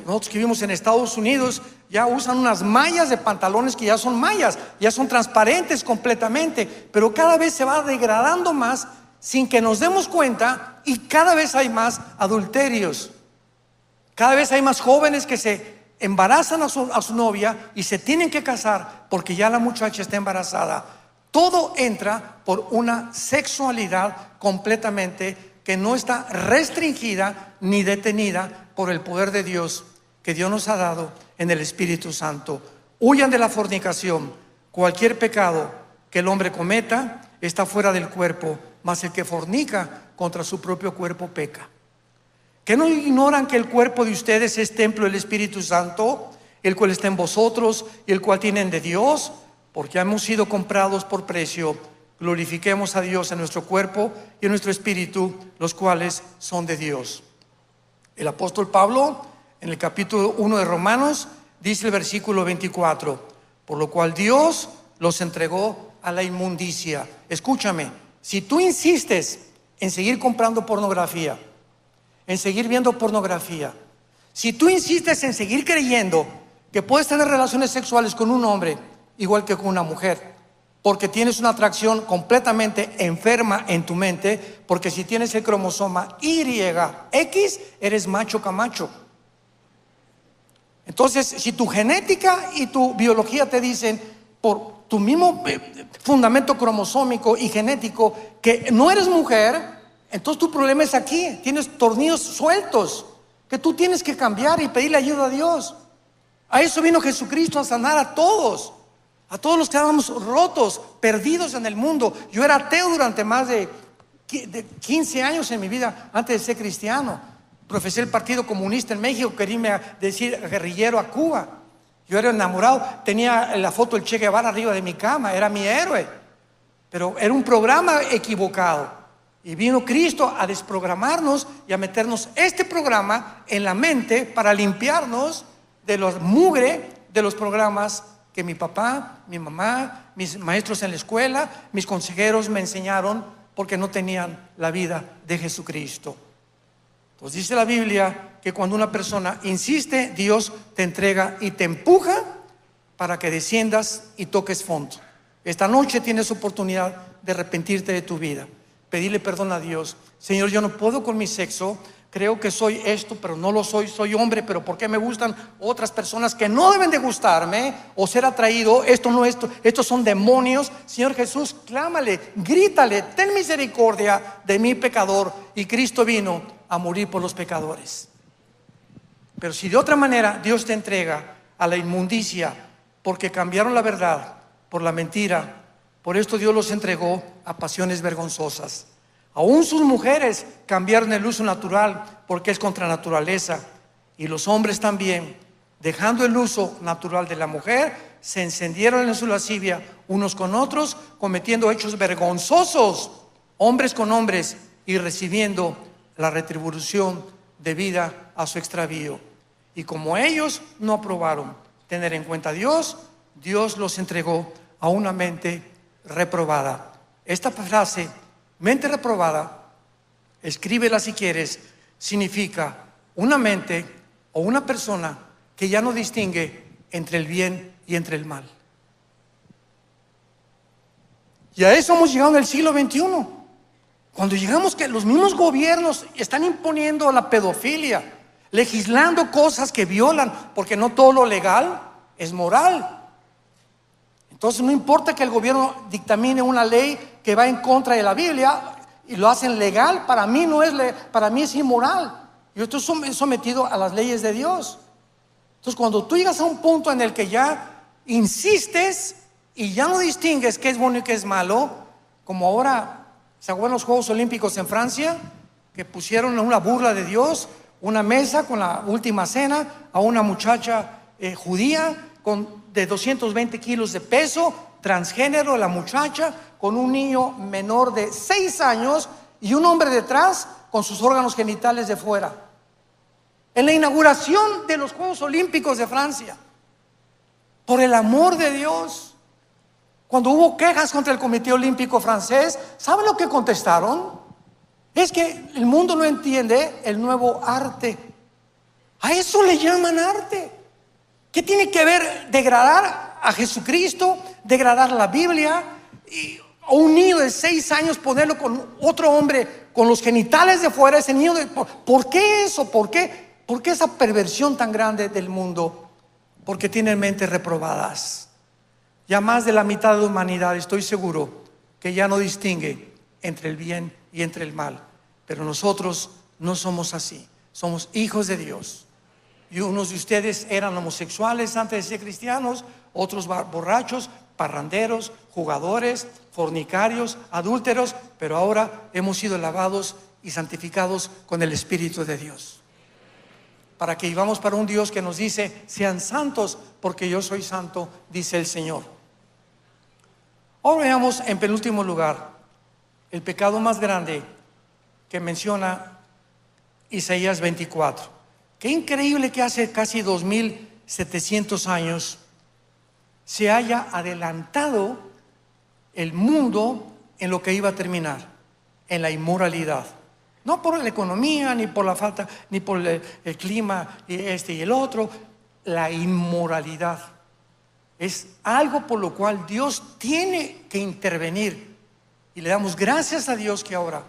Speaker 1: nosotros que vivimos en Estados Unidos, ya usan unas mallas de pantalones que ya son mallas, ya son transparentes completamente, pero cada vez se va degradando más sin que nos demos cuenta, y cada vez hay más adulterios. Cada vez hay más jóvenes que se embarazan a su novia y se tienen que casar porque ya la muchacha está embarazada. Todo entra por una sexualidad completamente que no está restringida ni detenida por el poder de Dios que Dios nos ha dado en el Espíritu Santo. Huyan de la fornicación. Cualquier pecado que el hombre cometa está fuera del cuerpo, mas el que fornica contra su propio cuerpo peca. ¿Que no ignoran que el cuerpo de ustedes es templo del Espíritu Santo, el cual está en vosotros y el cual tienen de Dios? Porque hemos sido comprados por precio. Glorifiquemos a Dios en nuestro cuerpo y en nuestro espíritu, los cuales son de Dios. El apóstol Pablo, en el capítulo 1 de Romanos, dice el versículo 24: por lo cual Dios los entregó a la inmundicia. Escúchame, si tú insistes en seguir comprando pornografía, en seguir viendo pornografía, si tú insistes en seguir creyendo que puedes tener relaciones sexuales con un hombre igual que con una mujer, porque tienes una atracción completamente enferma en tu mente, porque si tienes el cromosoma YX, eres macho camacho. Entonces, si tu genética y tu biología te dicen, por tu mismo fundamento cromosómico y genético, que no eres mujer, entonces tu problema es aquí. Tienes tornillos sueltos que tú tienes que cambiar y pedirle ayuda a Dios. A eso vino Jesucristo, a sanar a todos los que estábamos rotos, perdidos en el mundo. Yo era ateo durante más de 15 años en mi vida antes de ser cristiano. Profesé el Partido Comunista en México, quería decir guerrillero a Cuba. Yo era enamorado, tenía la foto del Che Guevara arriba de mi cama, era mi héroe. Pero era un programa equivocado. Y vino Cristo a desprogramarnos y a meternos este programa en la mente para limpiarnos de los mugre de los programas que mi papá, mi mamá, mis maestros en la escuela, mis consejeros me enseñaron, porque no tenían la vida de Jesucristo. Entonces dice la Biblia que cuando una persona insiste, Dios te entrega y te empuja para que desciendas y toques fondo. Esta noche tienes oportunidad de arrepentirte de tu vida, pedirle perdón a Dios. Señor, yo no puedo con mi sexo, creo que soy esto, pero no lo soy, soy hombre, pero ¿por qué me gustan otras personas que no deben de gustarme o ser atraído? Estos son demonios. Señor Jesús, clámale, grítale, ten misericordia de mi pecador. Y Cristo vino a morir por los pecadores. Pero si de otra manera Dios te entrega a la inmundicia, porque cambiaron la verdad por la mentira, por esto Dios los entregó a pasiones vergonzosas. Aún sus mujeres cambiaron el uso natural porque es contra naturaleza. Y los hombres también, dejando el uso natural de la mujer, se encendieron en su lascivia unos con otros, cometiendo hechos vergonzosos, hombres con hombres, y recibiendo la retribución debida a su extravío. Y como ellos no aprobaron tener en cuenta a Dios, Dios los entregó a una mente reprobada. Esta frase, mente reprobada, escríbela si quieres, significa una mente o una persona que ya no distingue entre el bien y entre el mal. Y a eso hemos llegado en el siglo XXI. Cuando llegamos que los mismos gobiernos están imponiendo la pedofilia, legislando cosas que violan, porque no todo lo legal es moral. Entonces no importa que el gobierno dictamine una ley que va en contra de la Biblia y lo hacen legal, para mí no es para mí es inmoral. Yo estoy sometido a las leyes de Dios. Entonces cuando tú llegas a un punto en el que ya insistes y ya no distingues qué es bueno y qué es malo, como ahora, ¿se acuerdan los Juegos Olímpicos en Francia? Que pusieron una burla de Dios, una mesa con la última cena a una muchacha judía de 220 kilos de peso, transgénero la muchacha, con un niño menor de 6 años y un hombre detrás con sus órganos genitales de fuera. En la inauguración de los Juegos Olímpicos de Francia, por el amor de Dios. Cuando hubo quejas contra el Comité Olímpico francés, ¿saben lo que contestaron? Es que el mundo no entiende el nuevo arte. A eso le llaman arte. ¿Qué tiene que ver degradar a Jesucristo, degradar la Biblia, y a un niño de 6 años ponerlo con otro hombre con los genitales de fuera? Ese niño ¿por qué eso? ¿Por qué esa perversión tan grande del mundo? Porque tienen mentes reprobadas. Ya más de la mitad de la humanidad, estoy seguro, que ya no distingue entre el bien y entre el mal. Pero nosotros no somos así. Somos hijos de Dios. Y unos de ustedes eran homosexuales antes de ser cristianos, otros borrachos, parranderos, jugadores, fornicarios, adúlteros, pero ahora hemos sido lavados y santificados con el Espíritu de Dios. Para que vivamos para un Dios que nos dice: sean santos porque yo soy santo, dice el Señor. Ahora veamos en penúltimo lugar el pecado más grande que menciona Isaías 24. Qué increíble que hace casi 2700 años se haya adelantado el mundo en lo que iba a terminar, en la inmoralidad. No por la economía, ni por la falta, ni por el clima, y y el otro. La inmoralidad es algo por lo cual Dios tiene que intervenir. Y le damos gracias a Dios que ahora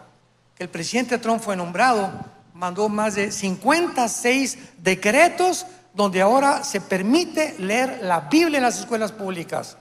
Speaker 1: que el presidente Trump fue nombrado, mandó más de 56 decretos donde ahora se permite leer la Biblia en las escuelas públicas.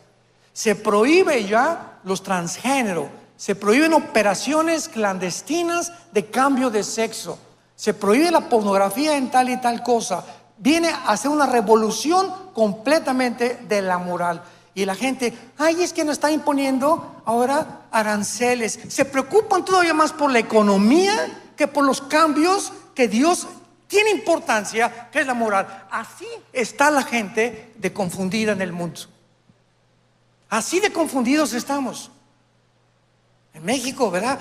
Speaker 1: Se prohíbe ya los transgéneros. Se prohíben operaciones clandestinas de cambio de sexo. Se prohíbe la pornografía en tal y tal cosa. Viene a hacer una revolución completamente de la moral. Y la gente, es que nos está imponiendo ahora aranceles. Se preocupan todavía más por la economía que por los cambios que Dios tiene importancia, que es la moral. Así está la gente de confundida en el mundo. Así de confundidos estamos. En México, ¿verdad?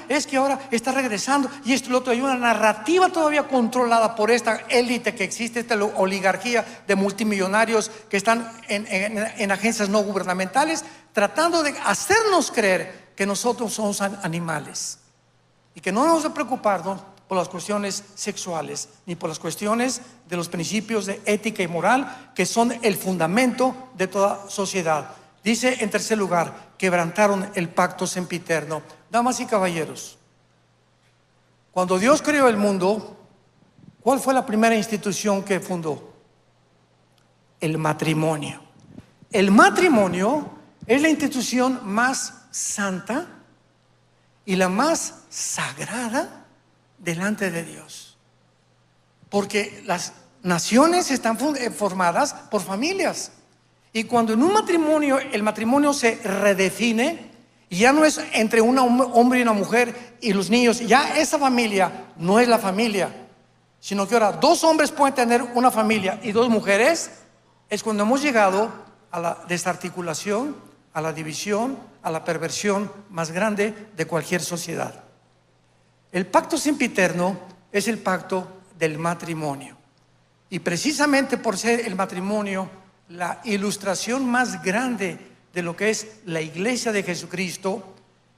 Speaker 1: Es que ahora está regresando y esto y lo otro. Hay una narrativa todavía controlada por esta élite que existe, esta oligarquía de multimillonarios que están en agencias no gubernamentales, tratando de hacernos creer que nosotros somos animales y que no nos debemos preocuparnos por las cuestiones sexuales ni por las cuestiones de los principios de ética y moral que son el fundamento de toda sociedad. Dice en tercer lugar, quebrantaron el pacto sempiterno. Damas y caballeros, cuando Dios creó el mundo, ¿cuál fue la primera institución que fundó? El matrimonio. El matrimonio es la institución más santa y la más sagrada delante de Dios. Porque las naciones están formadas por familias. Y cuando en un matrimonio, el matrimonio se redefine, y ya no es entre un hombre y una mujer y los niños, ya esa familia no es la familia, sino que ahora 2 hombres pueden tener una familia y 2 mujeres, es cuando hemos llegado a la desarticulación, a la división, a la perversión más grande de cualquier sociedad. El pacto sempiterno es el pacto del matrimonio. Y precisamente por ser el matrimonio la ilustración más grande de lo que es la iglesia de Jesucristo,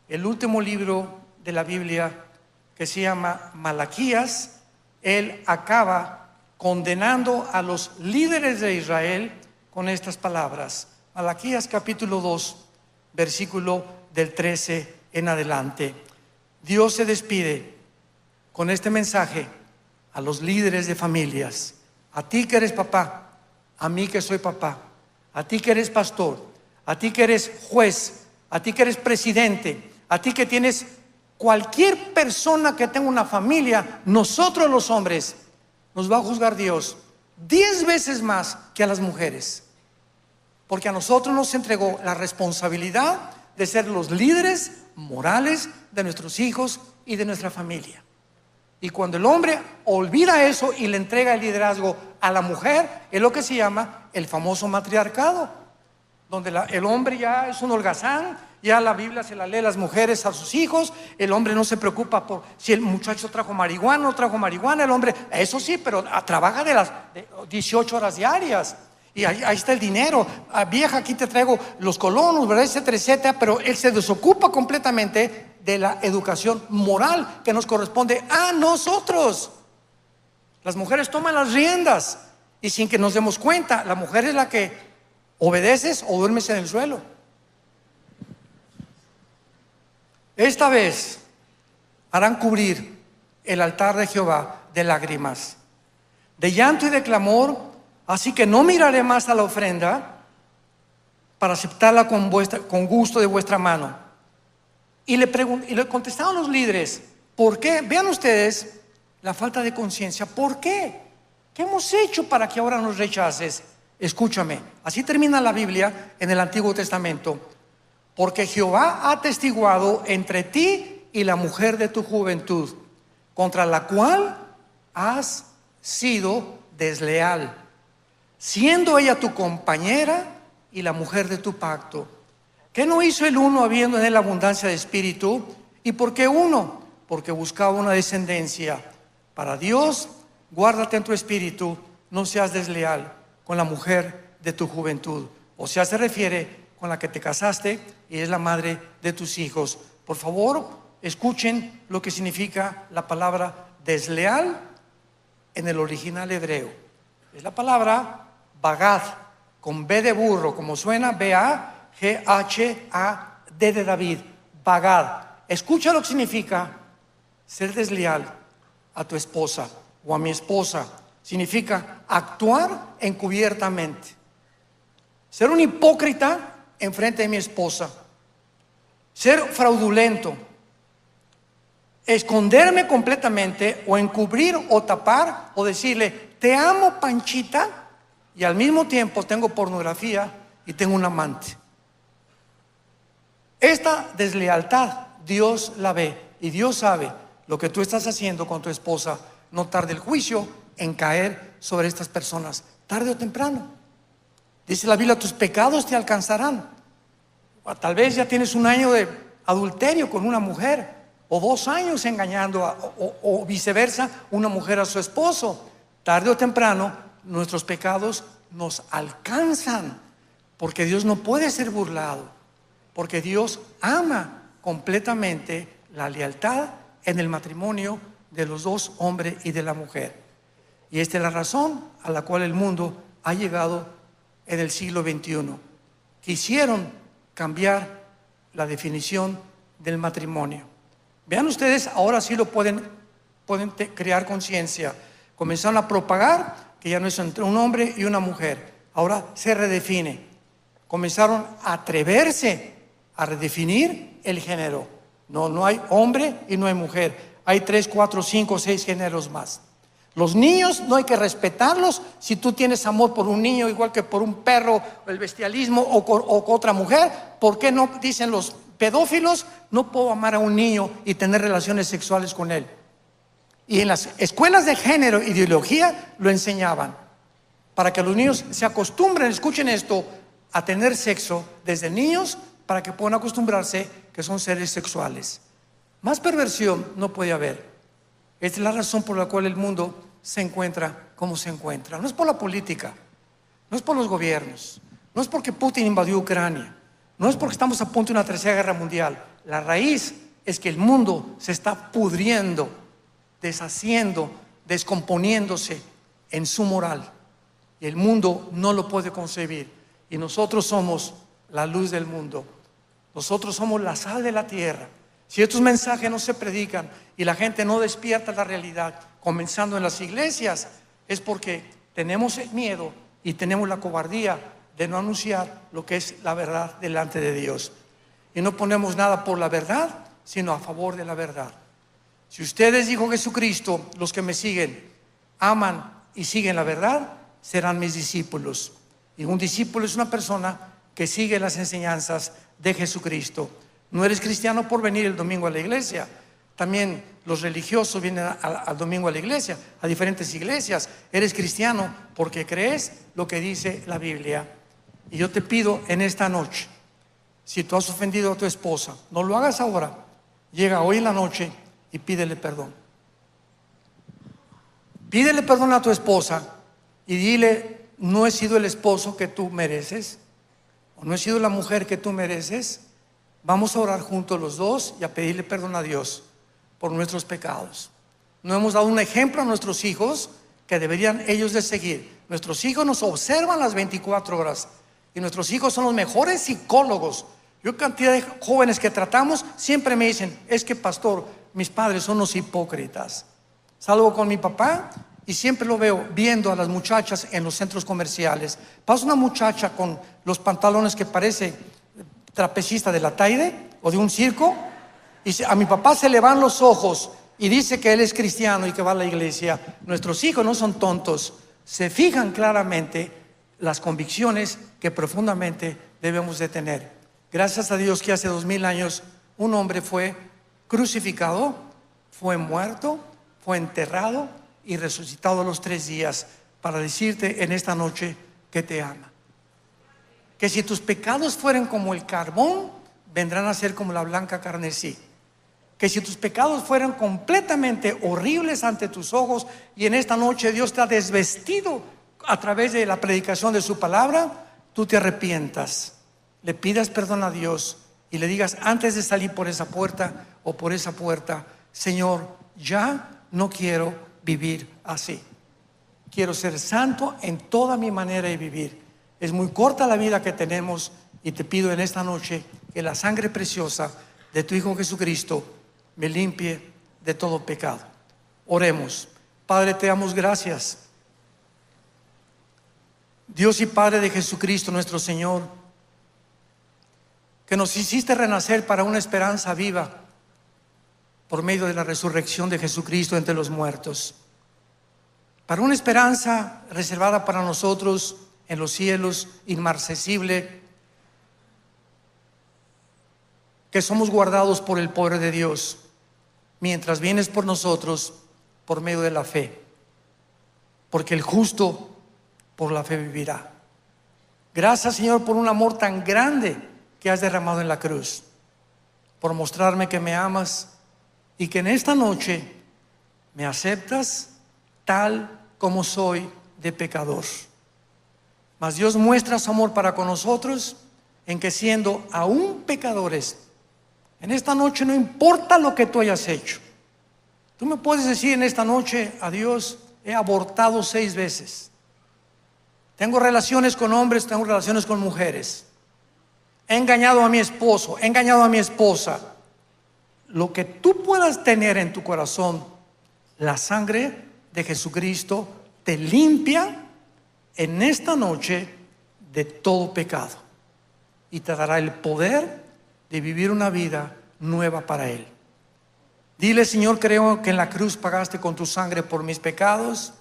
Speaker 1: el último libro de la Biblia, que se llama Malaquías, él acaba condenando a los líderes de Israel con estas palabras. Malaquías capítulo 2, versículo del 13 en adelante. Dios se despide con este mensaje a los líderes de familias, a ti que eres papá, a mí que soy papá, a ti que eres pastor, a ti que eres juez, a ti que eres presidente, a ti que tienes cualquier persona que tenga una familia. Nosotros los hombres nos va a juzgar Dios 10 veces más que a las mujeres, porque a nosotros nos entregó la responsabilidad de ser los líderes morales de nuestros hijos y de nuestra familia. Y cuando el hombre olvida eso y le entrega el liderazgo a la mujer, es lo que se llama el famoso matriarcado, donde el hombre ya es un holgazán, ya la Biblia se la lee las mujeres a sus hijos, el hombre no se preocupa por si el muchacho trajo marihuana o no trajo marihuana, el hombre, eso sí, pero trabaja de 18 horas diarias. Y ahí está el dinero. Vieja, aquí te traigo los colonos, ¿verdad? Etcétera, etcétera. Pero él se desocupa completamente de la educación moral que nos corresponde a nosotros. Las mujeres toman las riendas y sin que nos demos cuenta, la mujer es la que obedeces o duermes en el suelo. Esta vez harán cubrir el altar de Jehová de lágrimas, de llanto y de clamor. Así que no miraré más a la ofrenda para aceptarla con gusto de vuestra mano. Y le contestaron los líderes, ¿por qué? Vean ustedes la falta de conciencia. ¿Por qué? ¿Qué hemos hecho para que ahora nos rechaces? Escúchame, así termina la Biblia en el Antiguo Testamento. Porque Jehová ha atestiguado entre ti y la mujer de tu juventud, contra la cual has sido desleal, siendo ella tu compañera y la mujer de tu pacto. ¿Qué no hizo el uno habiendo en él abundancia de espíritu? ¿Y por qué uno? Porque buscaba una descendencia. Para Dios, guárdate en tu espíritu, no seas desleal con la mujer de tu juventud. O sea, se refiere con la que te casaste y es la madre de tus hijos. Por favor, escuchen lo que significa la palabra desleal en el original hebreo. Es la palabra bagad, con B de burro, como suena, B-A-G-H-A-D de David, bagad. Escucha lo que significa ser desleal a tu esposa o a mi esposa. Significa actuar encubiertamente, ser un hipócrita en frente de mi esposa, ser fraudulento, esconderme completamente o encubrir o tapar o decirle te amo Panchita y al mismo tiempo tengo pornografía y tengo un amante. Esta deslealtad Dios la ve y Dios sabe lo que tú estás haciendo con tu esposa. No tarde el juicio en caer sobre estas personas, tarde o temprano. Dice la Biblia, tus pecados te alcanzarán. O tal vez ya tienes un año de adulterio con una mujer, o 2 años engañando o viceversa, una mujer a su esposo. Tarde o temprano nuestros pecados nos alcanzan, porque Dios no puede ser burlado, porque Dios ama completamente la lealtad en el matrimonio de los dos, hombre y de la mujer. Y esta es la razón a la cual el mundo ha llegado en el siglo XXI. Quisieron cambiar la definición del matrimonio. Vean ustedes, ahora sí lo pueden crear conciencia. Comenzaron a propagar que ya no es entre un hombre y una mujer, ahora se redefine. Comenzaron a atreverse a redefinir el género. No hay hombre y no hay mujer. Hay 3, 4, 5, 6 géneros más. Los niños no hay que respetarlos. Si tú tienes amor por un niño igual que por un perro, el bestialismo o con otra mujer, ¿por qué no dicen los pedófilos? No puedo amar a un niño y tener relaciones sexuales con él. Y en las escuelas de género e ideología lo enseñaban, para que los niños se acostumbren, escuchen esto, a tener sexo desde niños, para que puedan acostumbrarse que son seres sexuales. Más perversión no puede haber. Esta es la razón por la cual el mundo se encuentra como se encuentra. No es por la política, no es por los gobiernos, no es porque Putin invadió Ucrania, no es porque estamos a punto de una tercera guerra mundial. La raíz es que el mundo se está pudriendo, deshaciendo, descomponiéndose en su moral, y el mundo no lo puede concebir. Y nosotros somos la luz del mundo, nosotros somos la sal de la tierra, Si estos mensajes no se predican y la gente no despierta la realidad, comenzando en las iglesias, es porque tenemos el miedo y tenemos la cobardía de no anunciar lo que es la verdad delante de Dios. Y no ponemos nada por la verdad, sino a favor de la verdad. Si ustedes, dijo Jesucristo, los que me siguen, aman y siguen la verdad, serán mis discípulos. Y un discípulo es una persona que sigue las enseñanzas de Jesucristo. No eres cristiano por venir el domingo a la iglesia. También los religiosos vienen al domingo a la iglesia, a diferentes iglesias. Eres cristiano porque crees lo que dice la Biblia. Y yo te pido en esta noche, si tú has ofendido a tu esposa, no lo hagas ahora. Llega hoy en la noche y pídele perdón. Pídele perdón a tu esposa y dile: no he sido el esposo que tú mereces, o no he sido la mujer que tú mereces. Vamos a orar juntos los dos y a pedirle perdón a Dios por nuestros pecados. No hemos dado un ejemplo a nuestros hijos que deberían ellos de seguir. Nuestros hijos nos observan las 24 horas y nuestros hijos son los mejores psicólogos. Yo, cantidad de jóvenes que tratamos, siempre me dicen: es que pastor, mis padres son los hipócritas. Salgo con mi papá y siempre lo veo viendo a las muchachas en los centros comerciales. Pasa una muchacha con los pantalones que parece trapecista de la Taide o de un circo, y a mi papá se le van los ojos y dice que él es cristiano y que va a la iglesia. Nuestros hijos no son tontos, se fijan claramente las convicciones que profundamente debemos de tener. Gracias a Dios que hace 2000 años un hombre fue crucificado, fue muerto, fue enterrado y resucitado a los 3 días para decirte en esta noche que te ama. Que si tus pecados fueran como el carbón, vendrán a ser como la blanca carmesí. Que si tus pecados fueran completamente horribles ante tus ojos, y en esta noche Dios te ha desvestido a través de la predicación de su palabra, tú te arrepientas, le pidas perdón a Dios y le digas antes de salir por esa puerta o por esa puerta: Señor, ya no quiero vivir así. Quiero ser santo en toda mi manera de vivir. Es muy corta la vida que tenemos y te pido en esta noche que la sangre preciosa de tu Hijo Jesucristo me limpie de todo pecado. Oremos. Padre, te damos gracias. Dios y Padre de Jesucristo nuestro Señor, que nos hiciste renacer para una esperanza viva por medio de la resurrección de Jesucristo entre los muertos, para una esperanza reservada para nosotros en los cielos, inmarcesible, que somos guardados por el poder de Dios mientras vienes por nosotros por medio de la fe, porque el justo por la fe vivirá. Gracias, Señor, por un amor tan grande que has derramado en la cruz, por mostrarme que me amas y que en esta noche me aceptas tal como soy de pecador. Mas Dios muestra su amor para con nosotros en que, siendo aún pecadores, en esta noche no importa lo que tú hayas hecho. Tú me puedes decir en esta noche: a Dios, he abortado 6 veces. Tengo relaciones con hombres, tengo relaciones con mujeres. He engañado a mi esposo, he engañado a mi esposa. Lo que tú puedas tener en tu corazón, la sangre de Jesucristo te limpia en esta noche de todo pecado y te dará el poder de vivir una vida nueva para Él. Dile: Señor, creo que en la cruz pagaste con tu sangre por mis pecados,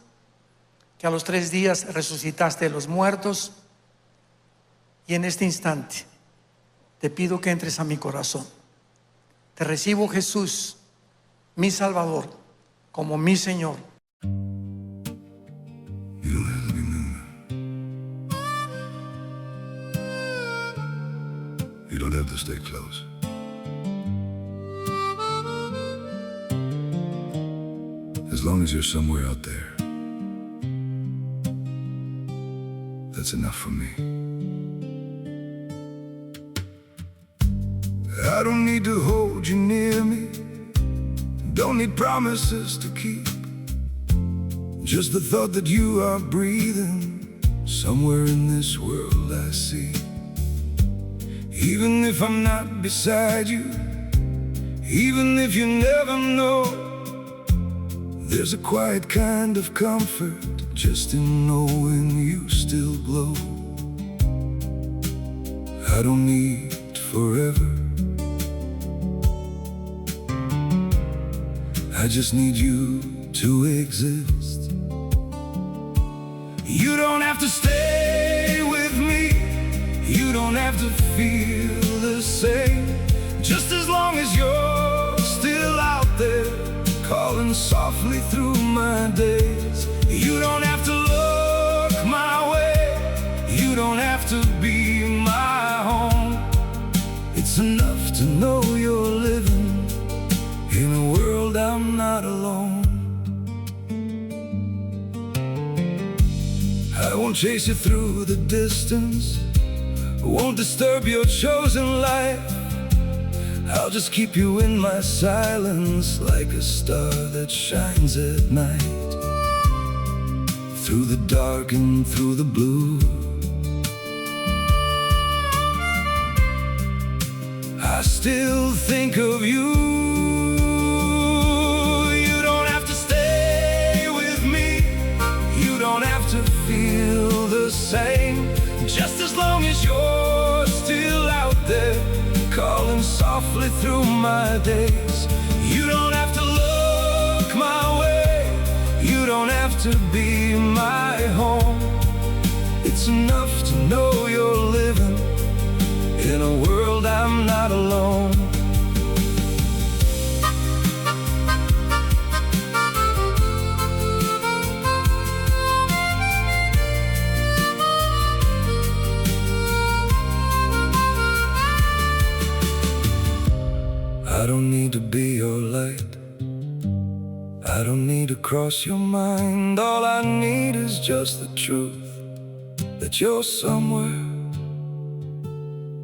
Speaker 1: que a los 3 días resucitaste de los muertos, y en este instante te pido que entres a mi corazón. Te recibo, Jesús, mi Salvador, como mi Señor.
Speaker 2: You don't have to stay close. As long as you're somewhere out there, that's enough for me. I don't need to hold you near me, don't need promises to keep. Just the thought that you are breathing somewhere in this world I see. Even if I'm not beside you, Even if you never know, there's a quiet kind of comfort just in knowing you still glow. I don't need forever, I just need you to exist. You don't have to stay with me, you don't have to feel the same. Just as long as you're still out there, calling softly through my days. You don't have to look my way, you don't have to be my home. It's enough to know you're living in a world I'm not alone. I won't chase you through the distance, won't disturb your chosen life. I'll just keep you in my silence, like a star that shines at night. Through the dark and through the blue, I still think of you. You don't have to stay with me, you don't have to feel the same. Just as long as you're still out there, calling softly through my days. You don't have to look my way, you don't have to be my home. It's enough to know you're living in a world I'm not alone. I don't need to be your light, I don't need to cross your mind. All I need is just the truth that you're somewhere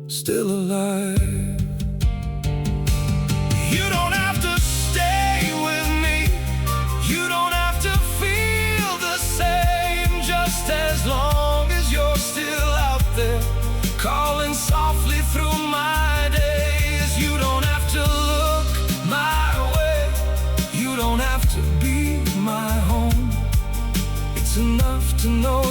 Speaker 2: still alive. You don't have to stay with me, you don't have to feel the same. Just as long as you're still out there, calling softly through my days. You don't have to look my way, you don't have to be my home. It's enough to know